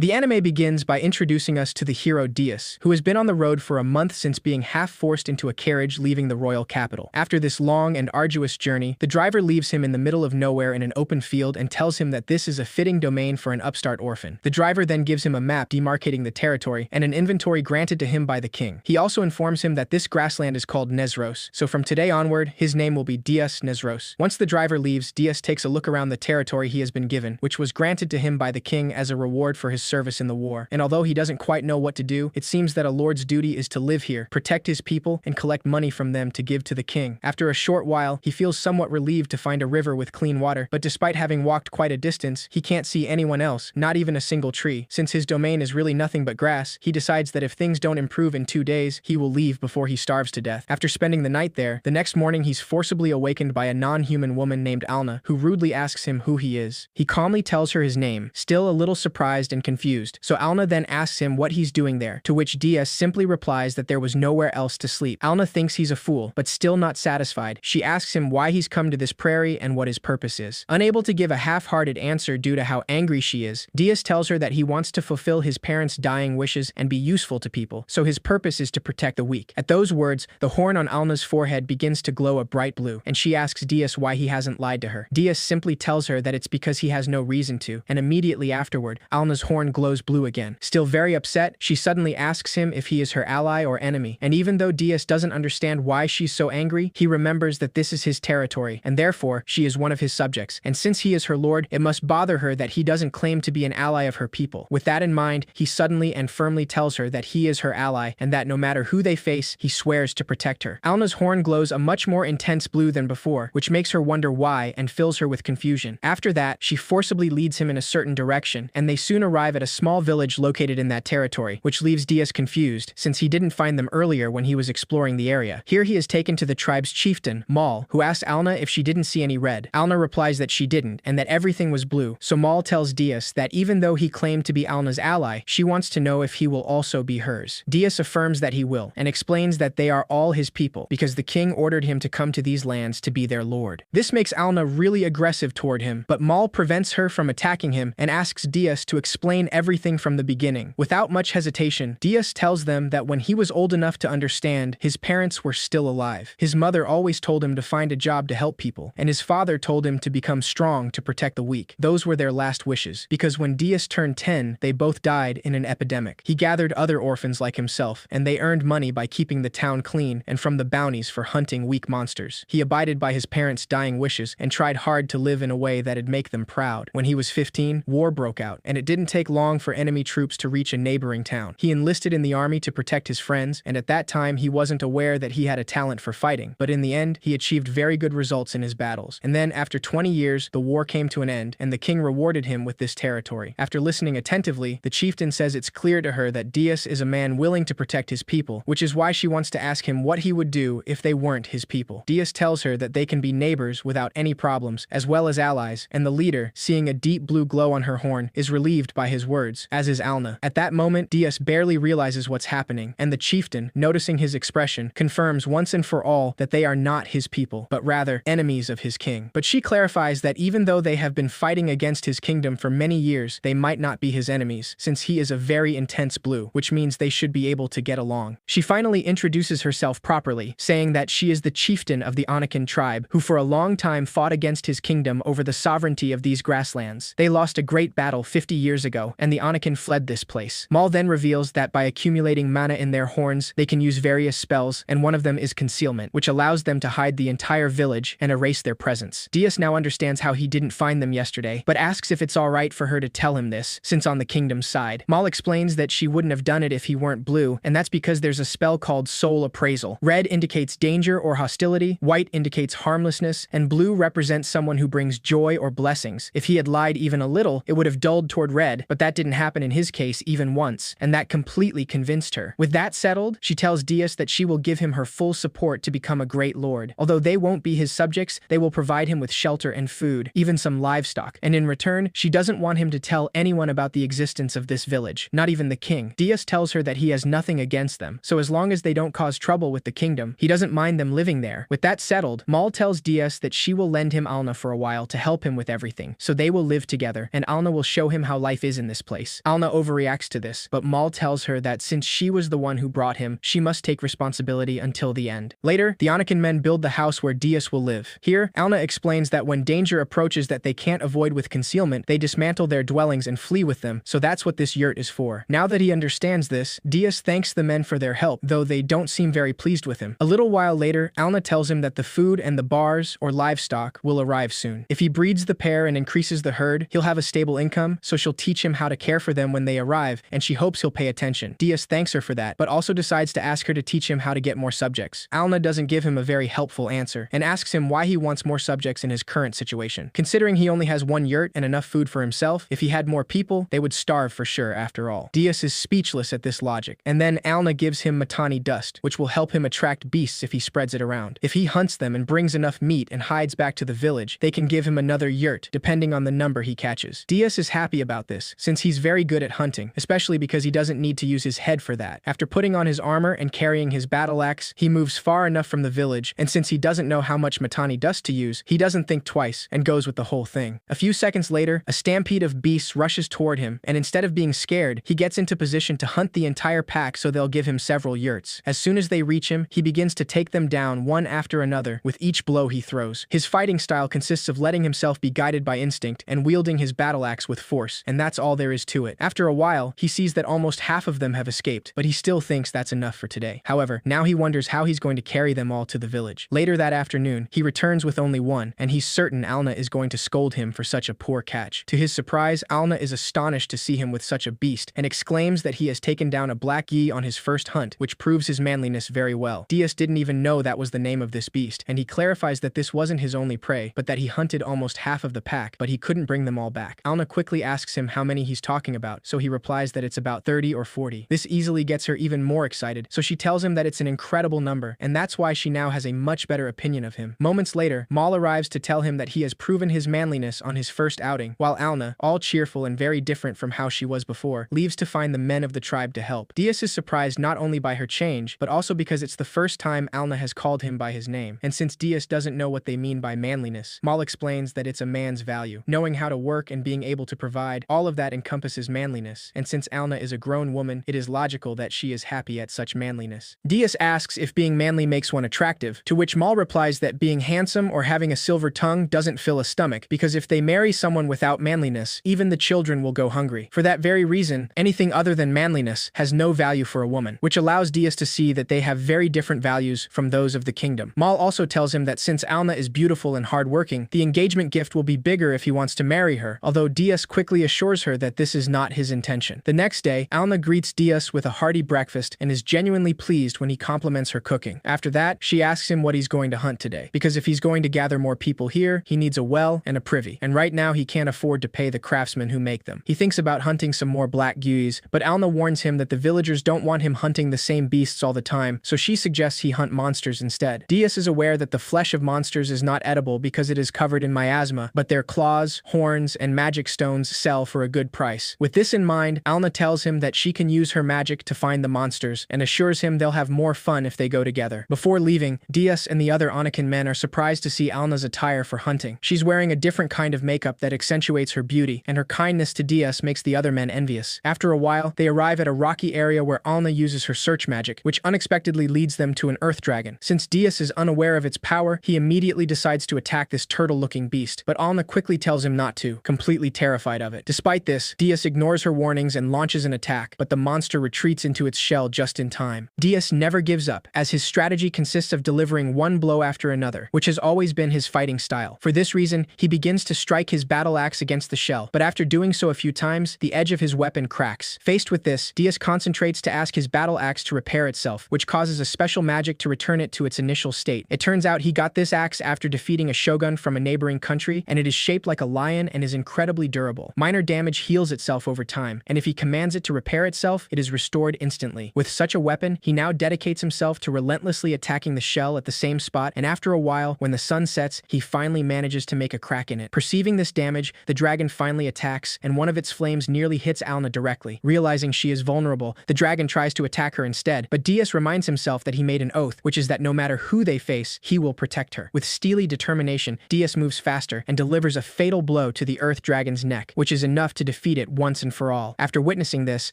The anime begins by introducing us to the hero Dias, who has been on the road for a month since being half-forced into a carriage leaving the royal capital. After this long and arduous journey, the driver leaves him in the middle of nowhere in an open field and tells him that this is a fitting domain for an upstart orphan. The driver then gives him a map demarcating the territory and an inventory granted to him by the king. He also informs him that this grassland is called Nezros, so from today onward, his name will be Dias Nezros. Once the driver leaves, Dias takes a look around the territory he has been given, which was granted to him by the king as a reward for his service in the war. And although he doesn't quite know what to do, it seems that a lord's duty is to live here, protect his people, and collect money from them to give to the king. After a short while, he feels somewhat relieved to find a river with clean water, but despite having walked quite a distance, he can't see anyone else, not even a single tree. Since his domain is really nothing but grass, he decides that if things don't improve in 2 days, he will leave before he starves to death. After spending the night there, the next morning he's forcibly awakened by a non-human woman named Alna, who rudely asks him who he is. He calmly tells her his name, still a little surprised and confused, so Alna then asks him what he's doing there, to which Dias simply replies that there was nowhere else to sleep. Alna thinks he's a fool, but still not satisfied. She asks him why he's come to this prairie and what his purpose is. Unable to give a half-hearted answer due to how angry she is, Dias tells her that he wants to fulfill his parents' dying wishes and be useful to people, so his purpose is to protect the weak. At those words, the horn on Alna's forehead begins to glow a bright blue, and she asks Dias why he hasn't lied to her. Dias simply tells her that it's because he has no reason to, and immediately afterward, Alna's horn glows blue again. Still very upset, she suddenly asks him if he is her ally or enemy, and even though Dias doesn't understand why she's so angry, he remembers that this is his territory, and therefore, she is one of his subjects, and since he is her lord, it must bother her that he doesn't claim to be an ally of her people. With that in mind, he suddenly and firmly tells her that he is her ally, and that no matter who they face, he swears to protect her. Alna's horn glows a much more intense blue than before, which makes her wonder why and fills her with confusion. After that, she forcibly leads him in a certain direction, and they soon arrive at a small village located in that territory, which leaves Dias confused, since he didn't find them earlier when he was exploring the area. Here he is taken to the tribe's chieftain, Mal, who asks Alna if she didn't see any red. Alna replies that she didn't, and that everything was blue, so Mal tells Dias that even though he claimed to be Alna's ally, she wants to know if he will also be hers. Dias affirms that he will, and explains that they are all his people, because the king ordered him to come to these lands to be their lord. This makes Alna really aggressive toward him, but Mal prevents her from attacking him and asks Dias to explain everything from the beginning. Without much hesitation, Dias tells them that when he was old enough to understand, his parents were still alive. His mother always told him to find a job to help people, and his father told him to become strong to protect the weak. Those were their last wishes, because when Dias turned 10, they both died in an epidemic. He gathered other orphans like himself, and they earned money by keeping the town clean and from the bounties for hunting weak monsters. He abided by his parents' dying wishes and tried hard to live in a way that'd make them proud. When he was 15, war broke out, and it didn't take long for enemy troops to reach a neighboring town. He enlisted in the army to protect his friends, and at that time he wasn't aware that he had a talent for fighting, but in the end, he achieved very good results in his battles. And then, after 20 years, the war came to an end, and the king rewarded him with this territory. After listening attentively, the chieftain says it's clear to her that Dias is a man willing to protect his people, which is why she wants to ask him what he would do if they weren't his people. Dias tells her that they can be neighbors without any problems, as well as allies, and the leader, seeing a deep blue glow on her horn, is relieved by his words, as is Alna. At that moment, Dias barely realizes what's happening, and the chieftain, noticing his expression, confirms once and for all that they are not his people, but rather enemies of his king. But she clarifies that even though they have been fighting against his kingdom for many years, they might not be his enemies, since he is a very intense blue, which means they should be able to get along. She finally introduces herself properly, saying that she is the chieftain of the Anakin tribe, who for a long time fought against his kingdom over the sovereignty of these grasslands. They lost a great battle 50 years ago, and the Anakin fled this place. Mal then reveals that by accumulating mana in their horns, they can use various spells, and one of them is concealment, which allows them to hide the entire village and erase their presence. Dias now understands how he didn't find them yesterday, but asks if it's alright for her to tell him this, since on the kingdom's side. Mal explains that she wouldn't have done it if he weren't blue, and that's because there's a spell called Soul Appraisal. Red indicates danger or hostility, white indicates harmlessness, and blue represents someone who brings joy or blessings. If he had lied even a little, it would have dulled toward red, but that didn't happen in his case even once, and that completely convinced her. With that settled, she tells Dias that she will give him her full support to become a great lord. Although they won't be his subjects, they will provide him with shelter and food, even some livestock, and in return, she doesn't want him to tell anyone about the existence of this village, not even the king. Dias tells her that he has nothing against them, so as long as they don't cause trouble with the kingdom, he doesn't mind them living there. With that settled, Mal tells Dias that she will lend him Alna for a while to help him with everything, so they will live together, and Alna will show him how life is in this place. Alna overreacts to this, but Maul tells her that since she was the one who brought him, she must take responsibility until the end. Later, the Anakin men build the house where Dias will live. Here, Alna explains that when danger approaches that they can't avoid with concealment, they dismantle their dwellings and flee with them, so that's what this yurt is for. Now that he understands this, Dias thanks the men for their help, though they don't seem very pleased with him. A little while later, Alna tells him that the food and the bars, or livestock, will arrive soon. If he breeds the pair and increases the herd, he'll have a stable income, so she'll teach him how to care for them when they arrive, and she hopes he'll pay attention. Dias thanks her for that, but also decides to ask her to teach him how to get more subjects. Alna doesn't give him a very helpful answer, and asks him why he wants more subjects in his current situation. Considering he only has one yurt and enough food for himself, if he had more people, they would starve for sure after all. Dias is speechless at this logic, and then Alna gives him Matani dust, which will help him attract beasts if he spreads it around. If he hunts them and brings enough meat and hides back to the village, they can give him another yurt, depending on the number he catches. Dias is happy about this, since he's very good at hunting, especially because he doesn't need to use his head for that. After putting on his armor and carrying his battle axe, he moves far enough from the village, and since he doesn't know how much Matani dust to use, he doesn't think twice and goes with the whole thing. A few seconds later, a stampede of beasts rushes toward him, and instead of being scared, he gets into position to hunt the entire pack so they'll give him several yurts. As soon as they reach him, he begins to take them down one after another with each blow he throws. His fighting style consists of letting himself be guided by instinct and wielding his battle axe with force, and that's all there is to it. After a while, he sees that almost half of them have escaped, but he still thinks that's enough for today. However, now he wonders how he's going to carry them all to the village. Later that afternoon, he returns with only one, and he's certain Alna is going to scold him for such a poor catch. To his surprise, Alna is astonished to see him with such a beast, and exclaims that he has taken down a black yi on his first hunt, which proves his manliness very well. Dias didn't even know that was the name of this beast, and he clarifies that this wasn't his only prey, but that he hunted almost half of the pack, but he couldn't bring them all back. Alna quickly asks him how many he's talking about, so he replies that it's about 30 or 40. This easily gets her even more excited, so she tells him that it's an incredible number, and that's why she now has a much better opinion of him. Moments later, Maul arrives to tell him that he has proven his manliness on his first outing, while Alna, all cheerful and very different from how she was before, leaves to find the men of the tribe to help. Dias is surprised not only by her change, but also because it's the first time Alna has called him by his name, and since Dias doesn't know what they mean by manliness, Maul explains that it's a man's value. Knowing how to work and being able to provide, all of that encompasses manliness, and since Alna is a grown woman, it is logical that she is happy at such manliness. Dias asks if being manly makes one attractive, to which Maul replies that being handsome or having a silver tongue doesn't fill a stomach, because if they marry someone without manliness, even the children will go hungry. For that very reason, anything other than manliness has no value for a woman, which allows Dias to see that they have very different values from those of the kingdom. Maul also tells him that since Alna is beautiful and hardworking, the engagement gift will be bigger if he wants to marry her, although Dias quickly assures her that this is not his intention. The next day, Alna greets Dias with a hearty breakfast and is genuinely pleased when he compliments her cooking. After that, she asks him what he's going to hunt today, because if he's going to gather more people here, he needs a well and a privy, and right now he can't afford to pay the craftsmen who make them. He thinks about hunting some more black guis, but Alna warns him that the villagers don't want him hunting the same beasts all the time, so she suggests he hunt monsters instead. Dias is aware that the flesh of monsters is not edible because it is covered in miasma, but their claws, horns, and magic stones sell for a good price. With this in mind, Alna tells him that she can use her magic to find the monsters, and assures him they'll have more fun if they go together. Before leaving, Dias and the other Anakin men are surprised to see Alna's attire for hunting. She's wearing a different kind of makeup that accentuates her beauty, and her kindness to Dias makes the other men envious. After a while, they arrive at a rocky area where Alna uses her search magic, which unexpectedly leads them to an earth dragon. Since Dias is unaware of its power, he immediately decides to attack this turtle-looking beast, but Alna quickly tells him not to, completely terrified of it. Despite this, Dias ignores her warnings and launches an attack, but the monster retreats into its shell just in time. Dias never gives up, as his strategy consists of delivering one blow after another, which has always been his fighting style. For this reason, he begins to strike his battle axe against the shell, but after doing so a few times, the edge of his weapon cracks. Faced with this, Dias concentrates to ask his battle axe to repair itself, which causes a special magic to return it to its initial state. It turns out he got this axe after defeating a shogun from a neighboring country, and it is shaped like a lion and is incredibly durable. Minor damage heals itself over time, and if he commands it to repair itself, it is restored instantly. With such a weapon, he now dedicates himself to relentlessly attacking the shell at the same spot, and after a while, when the sun sets, he finally manages to make a crack in it. Perceiving this damage, the dragon finally attacks, and one of its flames nearly hits Alna directly. Realizing she is vulnerable, the dragon tries to attack her instead, but Dias reminds himself that he made an oath, which is that no matter who they face, he will protect her. With steely determination, Dias moves faster and delivers a fatal blow to the earth dragon's neck, which is enough to defeat it once and for all. After witnessing this,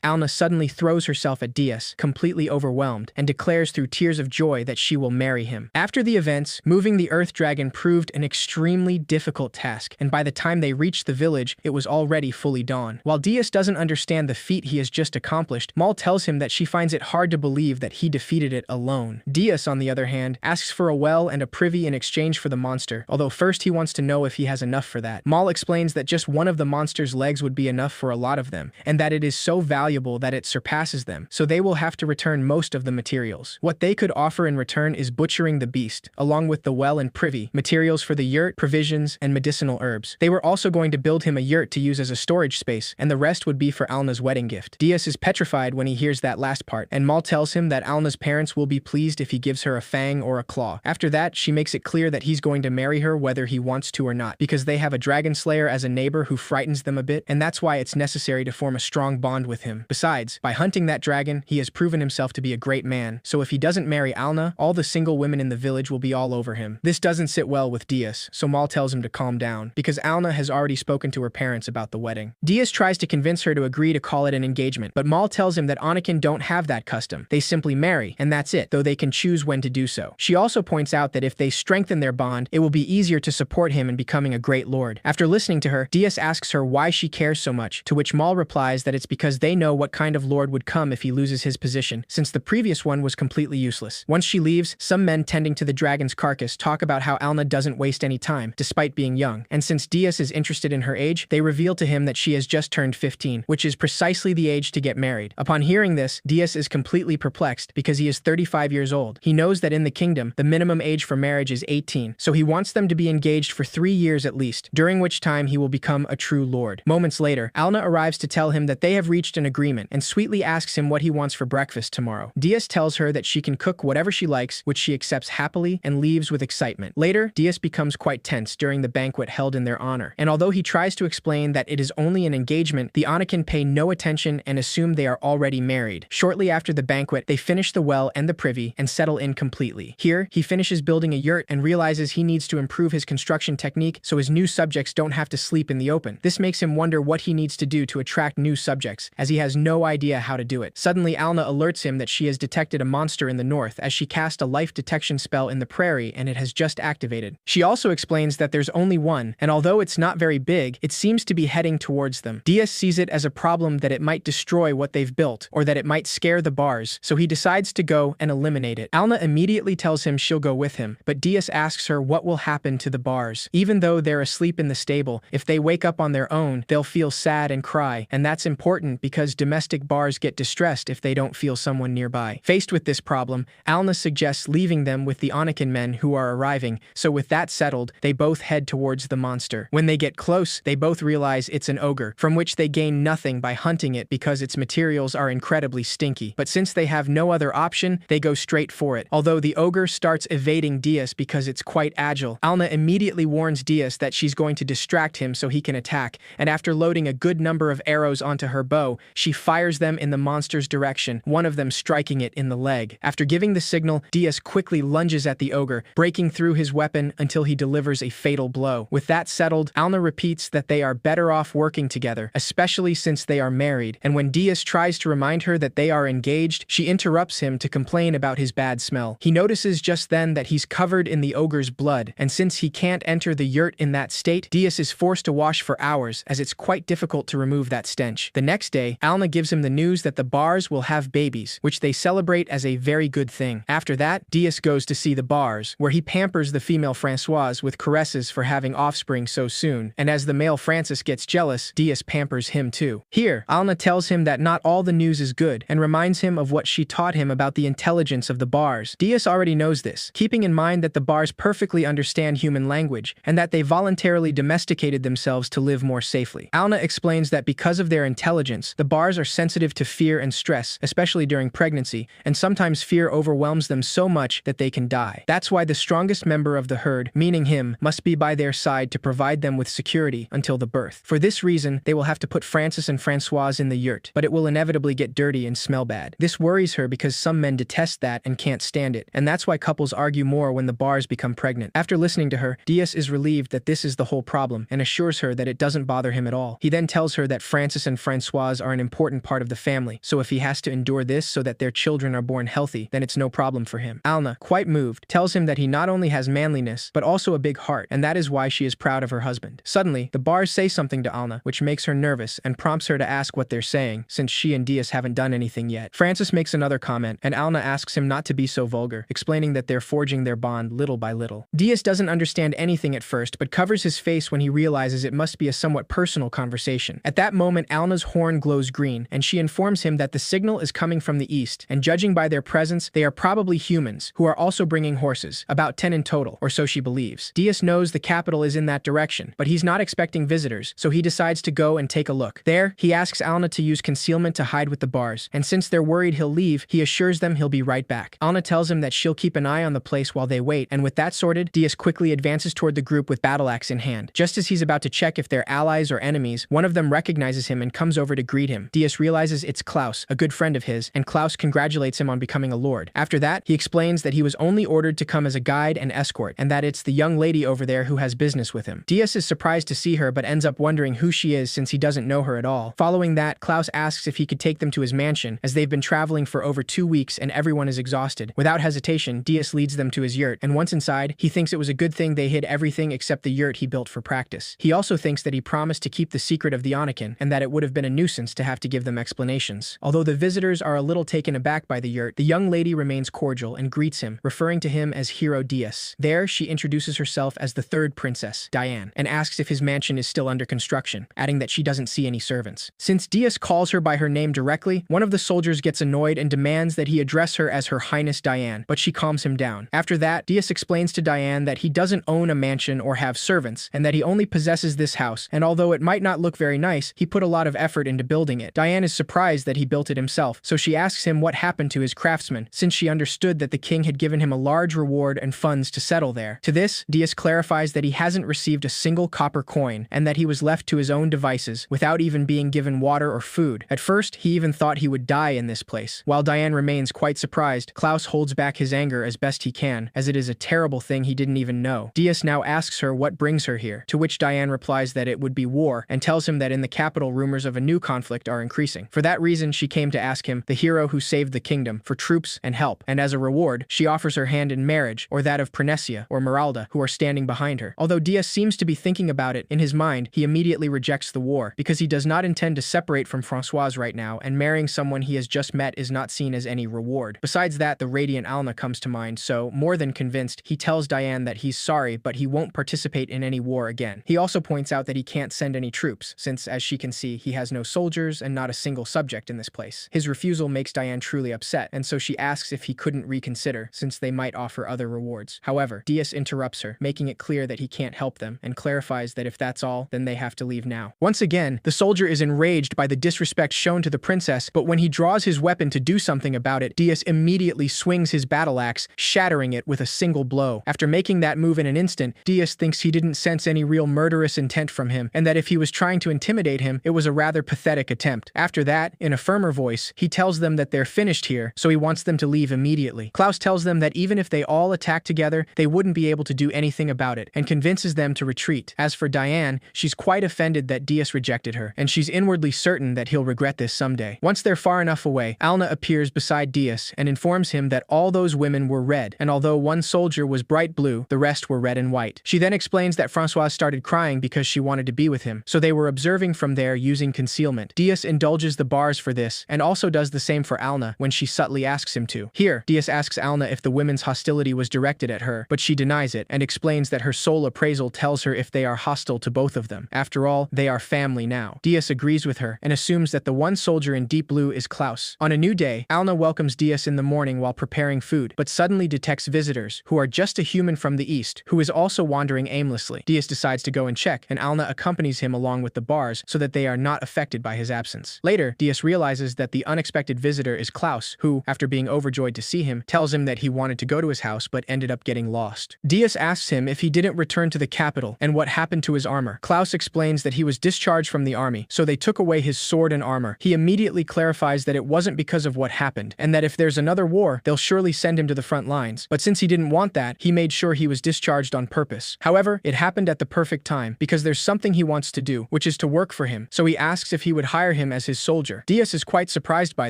Alna suddenly throws herself at Diaz, completely overwhelmed, and declares through tears of joy that she will marry him. After the events, moving the Earth Dragon proved an extremely difficult task, and by the time they reached the village, it was already fully dawn. While Diaz doesn't understand the feat he has just accomplished, Maul tells him that she finds it hard to believe that he defeated it alone. Diaz, on the other hand, asks for a well and a privy in exchange for the monster, although first he wants to know if he has enough for that. Maul explains that just one of the monster's legs would be enough for a lot of them, and that it is so valuable that it surpasses them, so they will have to return most of the materials. What they could offer in return is butchering the beast, along with the well and privy, materials for the yurt, provisions, and medicinal herbs. They were also going to build him a yurt to use as a storage space, and the rest would be for Alna's wedding gift. Diaz is petrified when he hears that last part, and Maul tells him that Alna's parents will be pleased if he gives her a fang or a claw. After that, she makes it clear that he's going to marry her whether he wants to or not, because they have a dragon slayer as a neighbor who frightens them a bit, and that's why it's necessary to form a strong bond with him. Besides, by hunting that dragon, he has proven himself to be a great man, so if he doesn't marry Alna, all the single women in the village will be all over him. This doesn't sit well with Diaz, so Maul tells him to calm down, because Alna has already spoken to her parents about the wedding. Diaz tries to convince her to agree to call it an engagement, but Maul tells him that Anakin don't have that custom. They simply marry, and that's it, though they can choose when to do so. She also points out that if they strengthen their bond, it will be easier to support him in becoming a great lord. After listening to her, Diaz asks her why she cares so much, to which Maul replies that it's because they know what kind of lord would come if he loses his position, since the previous one was completely useless. Once she leaves, some men tending to the dragon's carcass talk about how Alna doesn't waste any time, despite being young, and since Diaz is interested in her age, they reveal to him that she has just turned 15, which is precisely the age to get married. Upon hearing this, Diaz is completely perplexed because he is 35 years old. He knows that in the kingdom, the minimum age for marriage is 18, so he wants them to be engaged for 3 years at least, during which time he will become a true lord. Moments later, Alna arrives to tell him that they have reached an agreement and sweetly asks him what he wants for breakfast tomorrow. Diaz tells her that she can cook whatever she likes, which she accepts happily and leaves with excitement. Later, Diaz becomes quite tense during the banquet held in their honor, and although he tries to explain that it is only an engagement, the Anakin pay no attention and assume they are already married. Shortly after the banquet, they finish the well and the privy and settle in completely. Here, he finishes building a yurt and realizes he needs to improve his construction technique so his new subjects don't have to sleep in the open. This makes him wonder what he needs to do to attract new subjects, as he has no idea how to do it. Suddenly, Alna alerts him that she has detected a monster in the north as she cast a life detection spell in the prairie and it has just activated. She also explains that there's only one, and although it's not very big, it seems to be heading towards them. Diaz sees it as a problem that it might destroy what they've built, or that it might scare the bars, so he decides to go and eliminate it. Alna immediately tells him she'll go with him, but Diaz asks her what will happen to the bars. Even though they're asleep in the stable, if they wake up on their own, they'll feel sad and cry, and that's important because domestic bars get distressed if they don't feel someone nearby. Faced with this problem, Alna suggests leaving them with the Anakin men who are arriving, so with that settled, they both head towards the monster. When they get close, they both realize it's an ogre, from which they gain nothing by hunting it because its materials are incredibly stinky. But since they have no other option, they go straight for it. Although the ogre starts evading Diaz because it's quite agile, Alna immediately warns Diaz that she's going to distract him so he can attack, and after loading a good number of arrows onto her bow, she fires them in the monster's direction, one of them striking it in the leg. After giving the signal, Diaz quickly lunges at the ogre, breaking through his weapon until he delivers a fatal blow. With that settled, Alna repeats that they are better off working together, especially since they are married, and when Diaz tries to remind her that they are engaged, she interrupts him to complain about his bad smell. He notices just then that he's covered in the ogre's blood, and since he can't enter the yurt in that state, Diaz is forced to wash for hours, as it's quite difficult to remove that stench. The next day, Alna gives him the news that the bars will have babies, which they celebrate as a very good thing. After that, Diaz goes to see the bars, where he pampers the female Francoise with caresses for having offspring so soon, and as the male Francis gets jealous, Diaz pampers him too. Here, Alna tells him that not all the news is good, and reminds him of what she taught him about the intelligence of the bars. Diaz already knows this, keeping in mind that the bars perfectly understand human language, and that they voluntarily domesticated themselves to live more safely. Alna explains that because of their intelligence, the bars are sensitive to fear and stress, especially during pregnancy, and sometimes fear overwhelms them so much that they can die. That's why the strongest member of the herd, meaning him, must be by their side to provide them with security until the birth. For this reason, they will have to put Francis and Francoise in the yurt, but it will inevitably get dirty and smell bad. This worries her because some men detest that and can't stand it, and that's why couples argue more when the bars become pregnant. After listening to her, Diaz is relieved that this is the whole problem and assures her that it doesn't bother him at all. He He then tells her that Francis and Francoise are an important part of the family, so if he has to endure this so that their children are born healthy, then it's no problem for him. Alna, quite moved, tells him that he not only has manliness, but also a big heart, and that is why she is proud of her husband. Suddenly, the bars say something to Alna, which makes her nervous and prompts her to ask what they're saying, since she and Dias haven't done anything yet. Francis makes another comment, and Alna asks him not to be so vulgar, explaining that they're forging their bond little by little. Dias doesn't understand anything at first, but covers his face when he realizes it must be a somewhat personal conversation. At that moment, Alna's horn glows green, and she informs him that the signal is coming from the east, and judging by their presence, they are probably humans, who are also bringing horses, about 10 in total, or so she believes. Dias knows the capital is in that direction, but he's not expecting visitors, so he decides to go and take a look. There, he asks Alna to use concealment to hide with the bars, and since they're worried he'll leave, he assures them he'll be right back. Alna tells him that she'll keep an eye on the place while they wait, and with that sorted, Dias quickly advances toward the group with battle axe in hand. Just as he's about to check if they're allies or enemies, one of them recognizes him and comes over to greet him. Dias realizes it's Klaus, a good friend of his, and Klaus congratulates him on becoming a lord. After that, he explains that he was only ordered to come as a guide and escort, and that it's the young lady over there who has business with him. Dias is surprised to see her but ends up wondering who she is since he doesn't know her at all. Following that, Klaus asks if he could take them to his mansion, as they've been traveling for over 2 weeks and everyone is exhausted. Without hesitation, Dias leads them to his yurt, and once inside, he thinks it was a good thing they hid everything except the yurt he built for practice. He also thinks that he promised to keep the secret of the Anakin, and that it would have been a nuisance to have to give them explanations. Although the visitors are a little taken aback by the yurt, the young lady remains cordial and greets him, referring to him as Hero Dias. There, she introduces herself as the third princess, Diane, and asks if his mansion is still under construction, adding that she doesn't see any servants. Since Dias calls her by her name directly, one of the soldiers gets annoyed and demands that he address her as Her Highness Diane, but she calms him down. After that, Dias explains to Diane that he doesn't own a mansion or have servants, and that he only possesses this house, and although it might not look very nice, he put a lot of effort into building it. Diane is surprised that he built it himself, so she asks him what happened to his craftsmen, since she understood that the king had given him a large reward and funds to settle there. To this, Dias clarifies that he hasn't received a single copper coin, and that he was left to his own devices, without even being given water or food. At first, he even thought he would die in this place. While Diane remains quite surprised, Klaus holds back his anger as best he can, as it is a terrible thing he didn't even know. Dias now asks her what brings her here, to which Diane replies that it would be war, and tells him that in the capital rumors of a new conflict are increasing. For that reason, she came to ask him, the hero who saved the kingdom, for troops and help, and as a reward, she offers her hand in marriage, or that of Pernecia or Meralda, who are standing behind her. Although Dias seems to be thinking about it, in his mind, he immediately rejects the war, because he does not intend to separate from Francoise right now, and marrying someone he has just met is not seen as any reward. Besides that, the radiant Alna comes to mind, so, more than convinced, he tells Diane that he's sorry, but he won't participate in any war again. He also points out that he can't send any troops, since, as she can see, he has no soldiers and not a single subject in this place. His refusal makes Diane truly upset, and so she asks if he couldn't reconsider, since they might offer other rewards. However, Dias interrupts her, making it clear that he can't help them, and clarifies that if that's all, then they have to leave now. Once again, the soldier is enraged by the disrespect shown to the princess, but when he draws his weapon to do something about it, Dias immediately swings his battle axe, shattering it with a single blow. After making that move in an instant, Dias thinks he didn't sense any real murderous intent from him, and that if he was trying to intimidate him, it was a rather pathetic attempt. After that, in a firmer voice, he tells them that they're finished here, so he wants them to leave immediately. Klaus tells them that even if they all attack together, they wouldn't be able to do anything about it, and convinces them to retreat. As for Diane, she's quite offended that Dias rejected her, and she's inwardly certain that he'll regret this someday. Once they're far enough away, Alna appears beside Dias and informs him that all those women were red, and although one soldier was bright blue, the rest were red and white. She then explains that Francoise started crying because she wanted to be with him, so they were observing from there using concealment. Dias indulges the bars for this, and also does the same for Alna when she subtly asks him to. Here, Dias asks Alna if the women's hostility was directed at her, but she denies it, and explains that her soul appraisal tells her if they are hostile to both of them. After all, they are family now. Dias agrees with her, and assumes that the one soldier in deep blue is Klaus. On a new day, Alna welcomes Dias in the morning while preparing food, but suddenly detects visitors, who are just a human from the east, who is also wandering aimlessly. Dias decides to go and check, and Alna accompanies him along with the bars so that they are not affected by his absence. Later, Dias realizes that the unexpected visitor is Klaus, who, after being overjoyed to see him, tells him that he wanted to go to his house but ended up getting lost. Dias asks him if he didn't return to the capital and what happened to his armor. Klaus explains that he was discharged from the army, so they took away his sword and armor. He immediately clarifies that it wasn't because of what happened, and that if there's another war, they'll surely send him to the front lines. But since he didn't want that, he made sure he was discharged on purpose. However, it happened at the perfect time, because there's something he wants to do, which is to work for him, so he asks if he would hire him as his soldier. Diaz is quite surprised by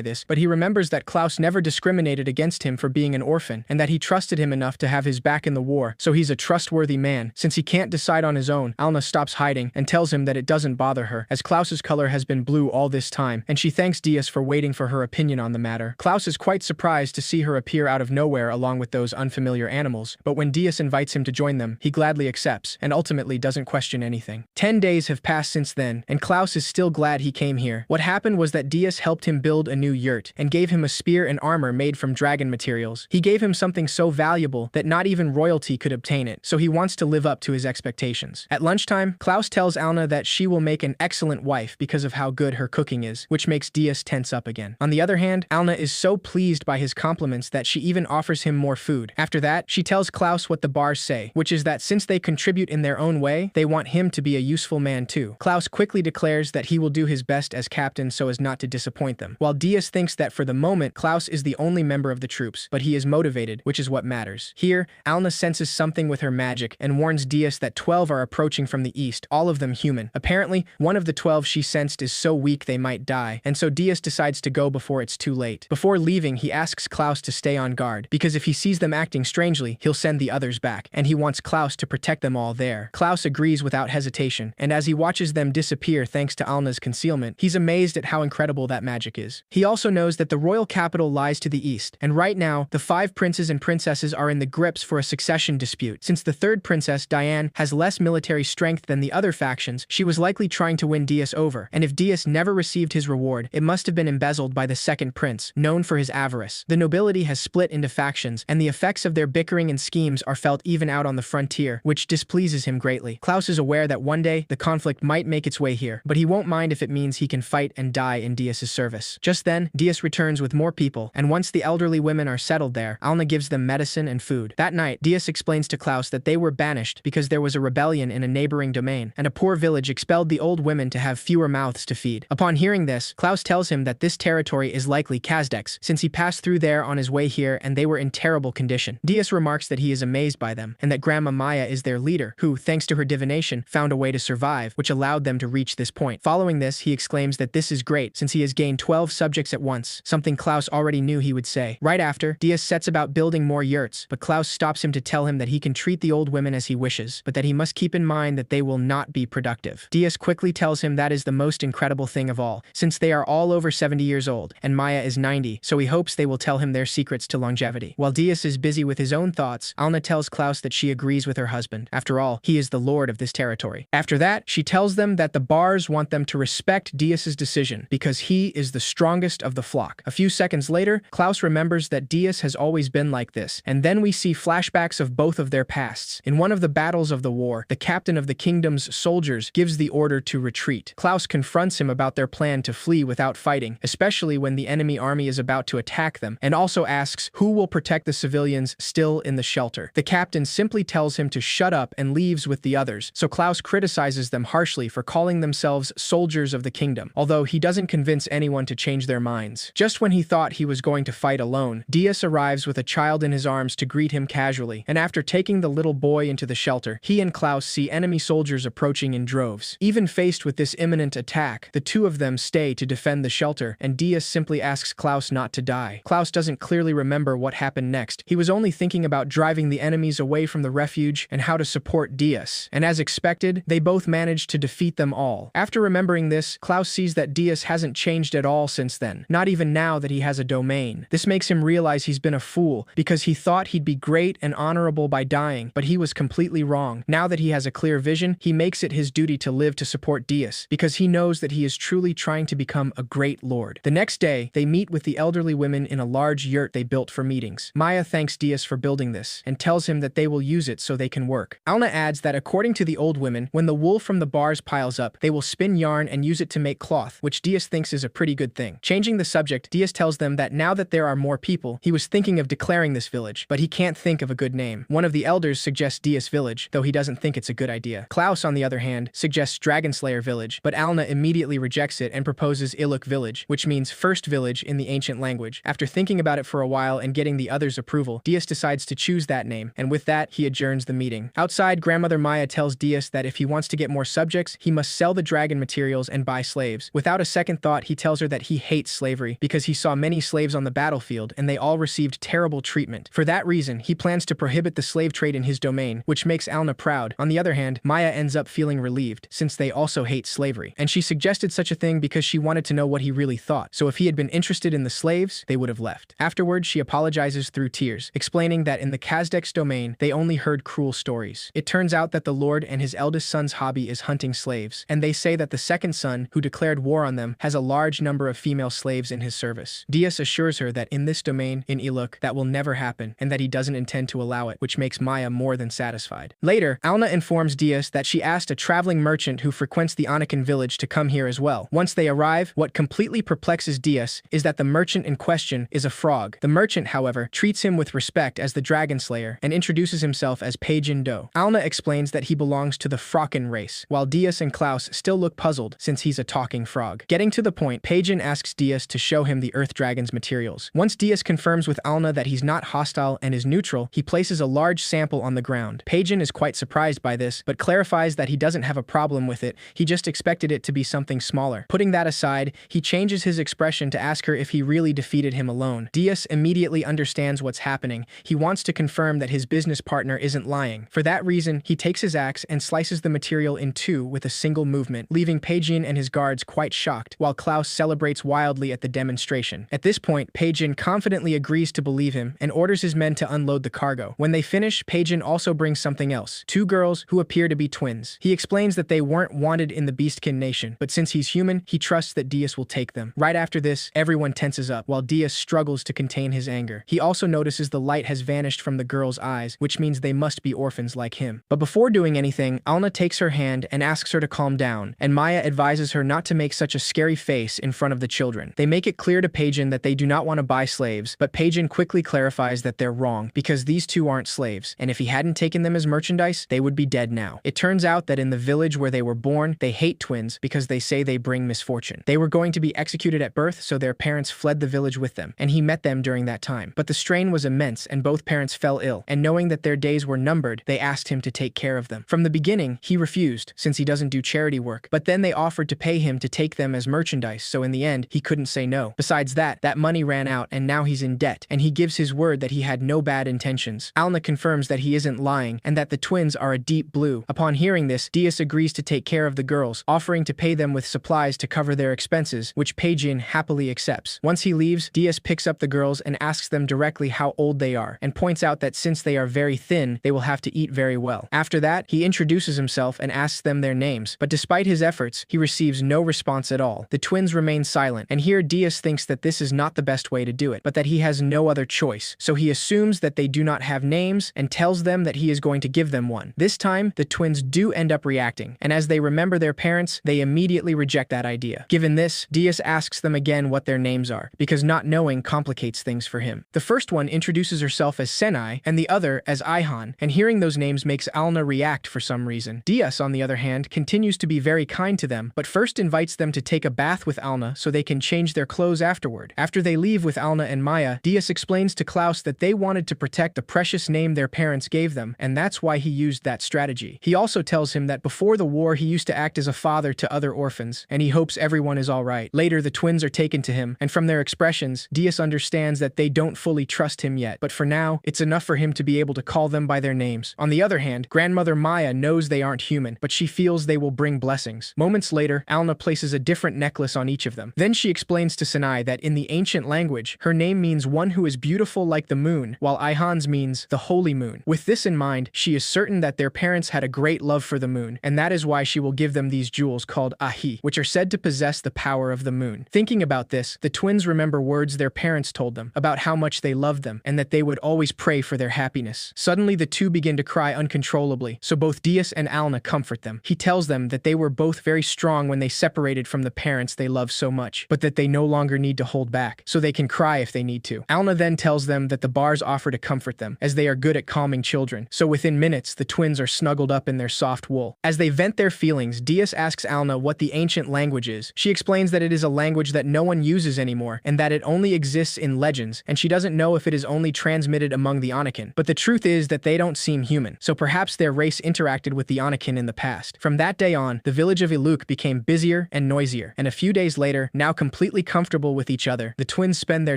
this, but he remembers that Klaus never discriminated against him for being an orphan, and that he trusted him enough to have his back in the war, so he's a trustworthy man. Since he can't decide on his own, Alna stops hiding and tells him that it doesn't bother her, as Klaus's color has been blue all this time, and she thanks Diaz for waiting for her opinion on the matter. Klaus is quite surprised to see her appear out of nowhere along with those unfamiliar animals, but when Diaz invites him to join them, he gladly accepts, and ultimately doesn't question anything. 10 days have passed since then, and Klaus is still glad he came here. What happened was that Diaz helped him build a new yurt, and gave him a spear and armor made from dragon materials. He gave him something so valuable that not even royalty could obtain it, so he wants to live up to his expectations. At lunchtime, Klaus tells Alna that she will make an excellent wife because of how good her cooking is, which makes Diaz tense up again. On the other hand, Alna is so pleased by his compliments that she even offers him more food. After that, she tells Klaus what the bars say, which is that since they contribute in their own way, they want him to be a useful man too. Klaus quickly declares that he will do his best as captain so as not to disappoint them, while Diaz thinks that for the moment, Klaus is the only member of the troops, but he is motivated, which is what matters. Here, Alna senses something with her magic and warns Diaz that 12 are approaching from the east, all of them human. Apparently, one of the 12 she sensed is so weak they might die, and so Diaz decides to go before it's too late. Before leaving, he asks Klaus to stay on guard, because if he sees them acting strangely, he'll send the others back, and he wants Klaus to protect them all there. Klaus agrees without hesitation, and as he watches them disappear thanks to Alna's concealment, he's amazed at how incredible that magic is. He also knows that the royal capital lies to the east, and right now, the 5 princes and princesses are in the grips for a succession dispute. Since the 3rd princess, Diane, has less military strength than the other factions, she was likely trying to win Diaz over, and if Diaz never received his reward, it must have been embezzled by the 2nd prince, known for his avarice. The nobility has split into factions, and the effects of their bickering and schemes are felt even out on the frontier, which displeases him greatly. Klaus is aware that one day, the conflict might make its way here, but he won't mind if it means he can fight and die in Diaz's service. Just then, Diaz returns with more people, and once the elderly women are settled there, Alna gives them medicine and food. That night, Diaz explains to Klaus that they were banished because there was a rebellion in a neighboring domain, and a poor village expelled the old women to have fewer mouths to feed. Upon hearing this, Klaus tells him that this territory is likely Kazdek's, since he passed through there on his way here and they were in terrible condition. Diaz remarks that he is amazed by them, and that Grandma Maya is their leader, who, thanks to her divination, found a way to survive, which allowed them to reach this point. Following this, he exclaims that this is great, since he has gained 12 subjects at once, something Klaus already knew he would say. Right after, Diaz sets about building more yurts, but Klaus stops him to tell him that he can treat the old women as he wishes, but that he must keep in mind that they will not be productive. Diaz quickly tells him that is the most incredible thing of all, since they are all over 70 years old, and Maya is 90, so he hopes they will tell him their secrets to longevity. While Diaz is busy with his own thoughts, Alna tells Klaus that she agrees with her husband. After all, he is the lord of this territory. After that, she tells them that the bars want them to respect Diaz's decision, because he is the strongest of the flock. A few seconds later, Klaus remembers that Diaz has always been like this, and then we see flashbacks of both of their pasts. In one of the battles of the war, the captain of the kingdom's soldiers gives the order to retreat. Klaus confronts him about their plan to flee without fighting, especially when the enemy army is about to attack them, and also asks who will protect the civilians still in the shelter. The captain simply tells him to shut up and leaves with the others, so Klaus criticizes them harshly for calling themselves soldiers of the kingdom, although he doesn't convince anyone to change their minds. Just when he thought he was going to fight alone, Diaz arrives with a child in his arms to greet him casually, and after taking the little boy into the shelter, he and Klaus see enemy soldiers approaching in droves. Even faced with this imminent attack, the two of them stay to defend the shelter, and Diaz simply asks Klaus not to die. Klaus doesn't clearly remember what happened next. He was only thinking about driving the enemies away from the refuge and how to support Diaz, and as expected, they both managed to defeat them all. After remembering this, Klaus sees that Diaz hasn't changed at all since then, not even now that he has a domain. This makes him realize he's been a fool, because he thought he'd be great and honorable by dying, but he was completely wrong. Now that he has a clear vision, he makes it his duty to live to support Diaz, because he knows that he is truly trying to become a great lord. The next day, they meet with the elderly women in a large yurt they built for meetings. Maya thanks Diaz for building this, and tells him that they will use it so they can work. Alna adds that according to the old women, when the wool from the bars piles up, they will spin yarn and use it to make cloth, which Diaz thinks is a pretty good thing. Changing the subject, Diaz tells them that now that there are more people, he was thinking of declaring this village, but he can't think of a good name. One of the elders suggests Diaz Village, though he doesn't think it's a good idea. Klaus, on the other hand, suggests Dragonslayer Village, but Alna immediately rejects it and proposes Iluk Village, which means first village in the ancient language. After thinking about it for a while and getting the others' approval, Diaz decides to choose that name, and with that, he adjourns the meeting. Outside, Grandmother Maya tells Diaz that if he wants to get more subjects, he must sell the dragon materials and buy slaves. Without a second thought, he tells her that he hates slavery because he saw many slaves on the battlefield and they all received terrible treatment. For that reason, he plans to prohibit the slave trade in his domain, which makes Alna proud. On the other hand, Maya ends up feeling relieved since they also hate slavery. And she suggested such a thing because she wanted to know what he really thought. So if he had been interested in the slaves, they would have left. Afterwards, she apologizes through tears, explaining that in the Kazdek's domain, they only heard cruel stories. It turns out that the Lord and his eldest son's hobby is hunting slaves, and they say that the second son, who declared war on them, has a large number of female slaves in his service. Dias assures her that in this domain, in Iluk, that will never happen, and that he doesn't intend to allow it, which makes Maya more than satisfied. Later, Alna informs Dias that she asked a traveling merchant who frequents the Anakin village to come here as well. Once they arrive, what completely perplexes Dias is that the merchant in question is a frog. The merchant, however, treats him with respect as the Dragon Slayer and introduces himself as Peijin Do. Alna explains that he belongs to the Frocken race, while Dias and Klaus still look puzzled since he's a talking frog. Getting to the point, Peijin asks Dias to show him the Earth Dragon's materials. Once Dias confirms with Alna that he's not hostile and is neutral, he places a large sample on the ground. Peijin is quite surprised by this, but clarifies that he doesn't have a problem with it, he just expected it to be something smaller. Putting that aside, he changes his expression to ask her if he really defeated him alone. Dias immediately understands what's happening. He wants to confirm that his business partner isn't lying. For that reason, he takes his axe and slices the material in two with a single movement, leaving Peijin and his guards quite shocked, while Klaus celebrates wildly at the demonstration. At this point, Peijin confidently agrees to believe him and orders his men to unload the cargo. When they finish, Peijin also brings something else, two girls who appear to be twins. He explains that they weren't wanted in the Beastkin nation, but since he's human, he trusts that Dias will take them. Right after this, everyone tenses up, while Dias struggles to contain his anger. He also notices the light has vanished from the girls' eyes, which means they must be orphans like him. But before doing anything, Alna takes her hand and asks her to calm down, and Maya advises her not to make such a scary face in front of the children. They make it clear to Peijin that they do not want to buy slaves, but Peijin quickly clarifies that they're wrong, because these two aren't slaves, and if he hadn't taken them as merchandise, they would be dead now. It turns out that in the village where they were born, they hate twins because they say they bring misfortune. They were going to be executed at birth, so their parents fled the village with them, and he met them during that time. But the strain was immense, and both parents fell ill, and knowing that their days were numbered, they asked him to take care of them. From the beginning, he refused, since he doesn't do charity work, but then they offered to pay him to take them as merchandise, so in the end, he couldn't say no. Besides that money ran out, and now he's in debt, and he gives his word that he had no bad intentions. Alna confirms that he isn't lying, and that the twins are a deep blue. Upon hearing this, Dias agrees to take care of the girls, offering to pay them with supplies to cover their expenses, which Peijin happily accepts. Once he leaves, Dias picks up the girls and asks them directly how old they are, and points out that since they are very thin, they will have to eat very well. After that, he introduces himself and asks them their names, but despite his efforts, he receives no response at all. The twins remain silent, and here Dias thinks that this is not the best way to do it, but that he has no other choice, so he assumes that they do not have names and tells them that he is going to give them one. This time, the twins do end up reacting, and as they remember their parents, they immediately reject that idea. Given this, Dias asks them again what their names are, because not knowing complicates things for him. The first one introduces herself as Senai, and the other as Ihan, and hearing those names makes Alna react for some reason. Dias, on the other hand, continues to be very kind to them, but first invites them to take a bath with Alna so they can change their clothes afterward. After they leave with Alna and Maya, Dias explains to Klaus that they wanted to protect the precious name their parents gave them, and that's why he used that strategy. He also tells him that before the war he used to act as a father to other orphans, and he hopes everyone is alright. Later, the twins are taken to him, and from their expressions, Dias understands that they don't fully trust him yet, but for now, it's enough for him to be able to call them by their names. On the other hand, Grandmother Maya knows they aren't human, but she feels they will bring blessings. Moments later, Alna places a different necklace on each of them. Then she explains to Senai that in the ancient language, her name means one who is beautiful like the moon, while Ihan's means the holy moon. With this in mind, she is certain that their parents had a great love for the moon, and that is why she will give them these jewels called Ahi, which are said to possess the power of the moon. Thinking about this, the twins remember words their parents told them about how much they loved them and that they would always pray for their happiness. Suddenly, the two begin to cry uncontrollably, so both Dias and Alna comfort them. He tells them that they were both very strong when they separated from the parents they loved so much, but that they no longer need to hold back, so they can cry if they need to. Alna then tells them that the bars offer to comfort them, as they are good at calming children, so within minutes, the twins are snuggled up in their soft wool. As they vent their feelings, Dias asks Alna what the ancient language is. She explains that it is a language that no one uses anymore, and that it only exists in legends, and she doesn't know if it is only transmitted among the Anakin. But the truth is that they don't seem human, so perhaps their race interacted with the Anakin in the past. From that that day on, the village of Iluk became busier and noisier, and a few days later, now completely comfortable with each other, the twins spend their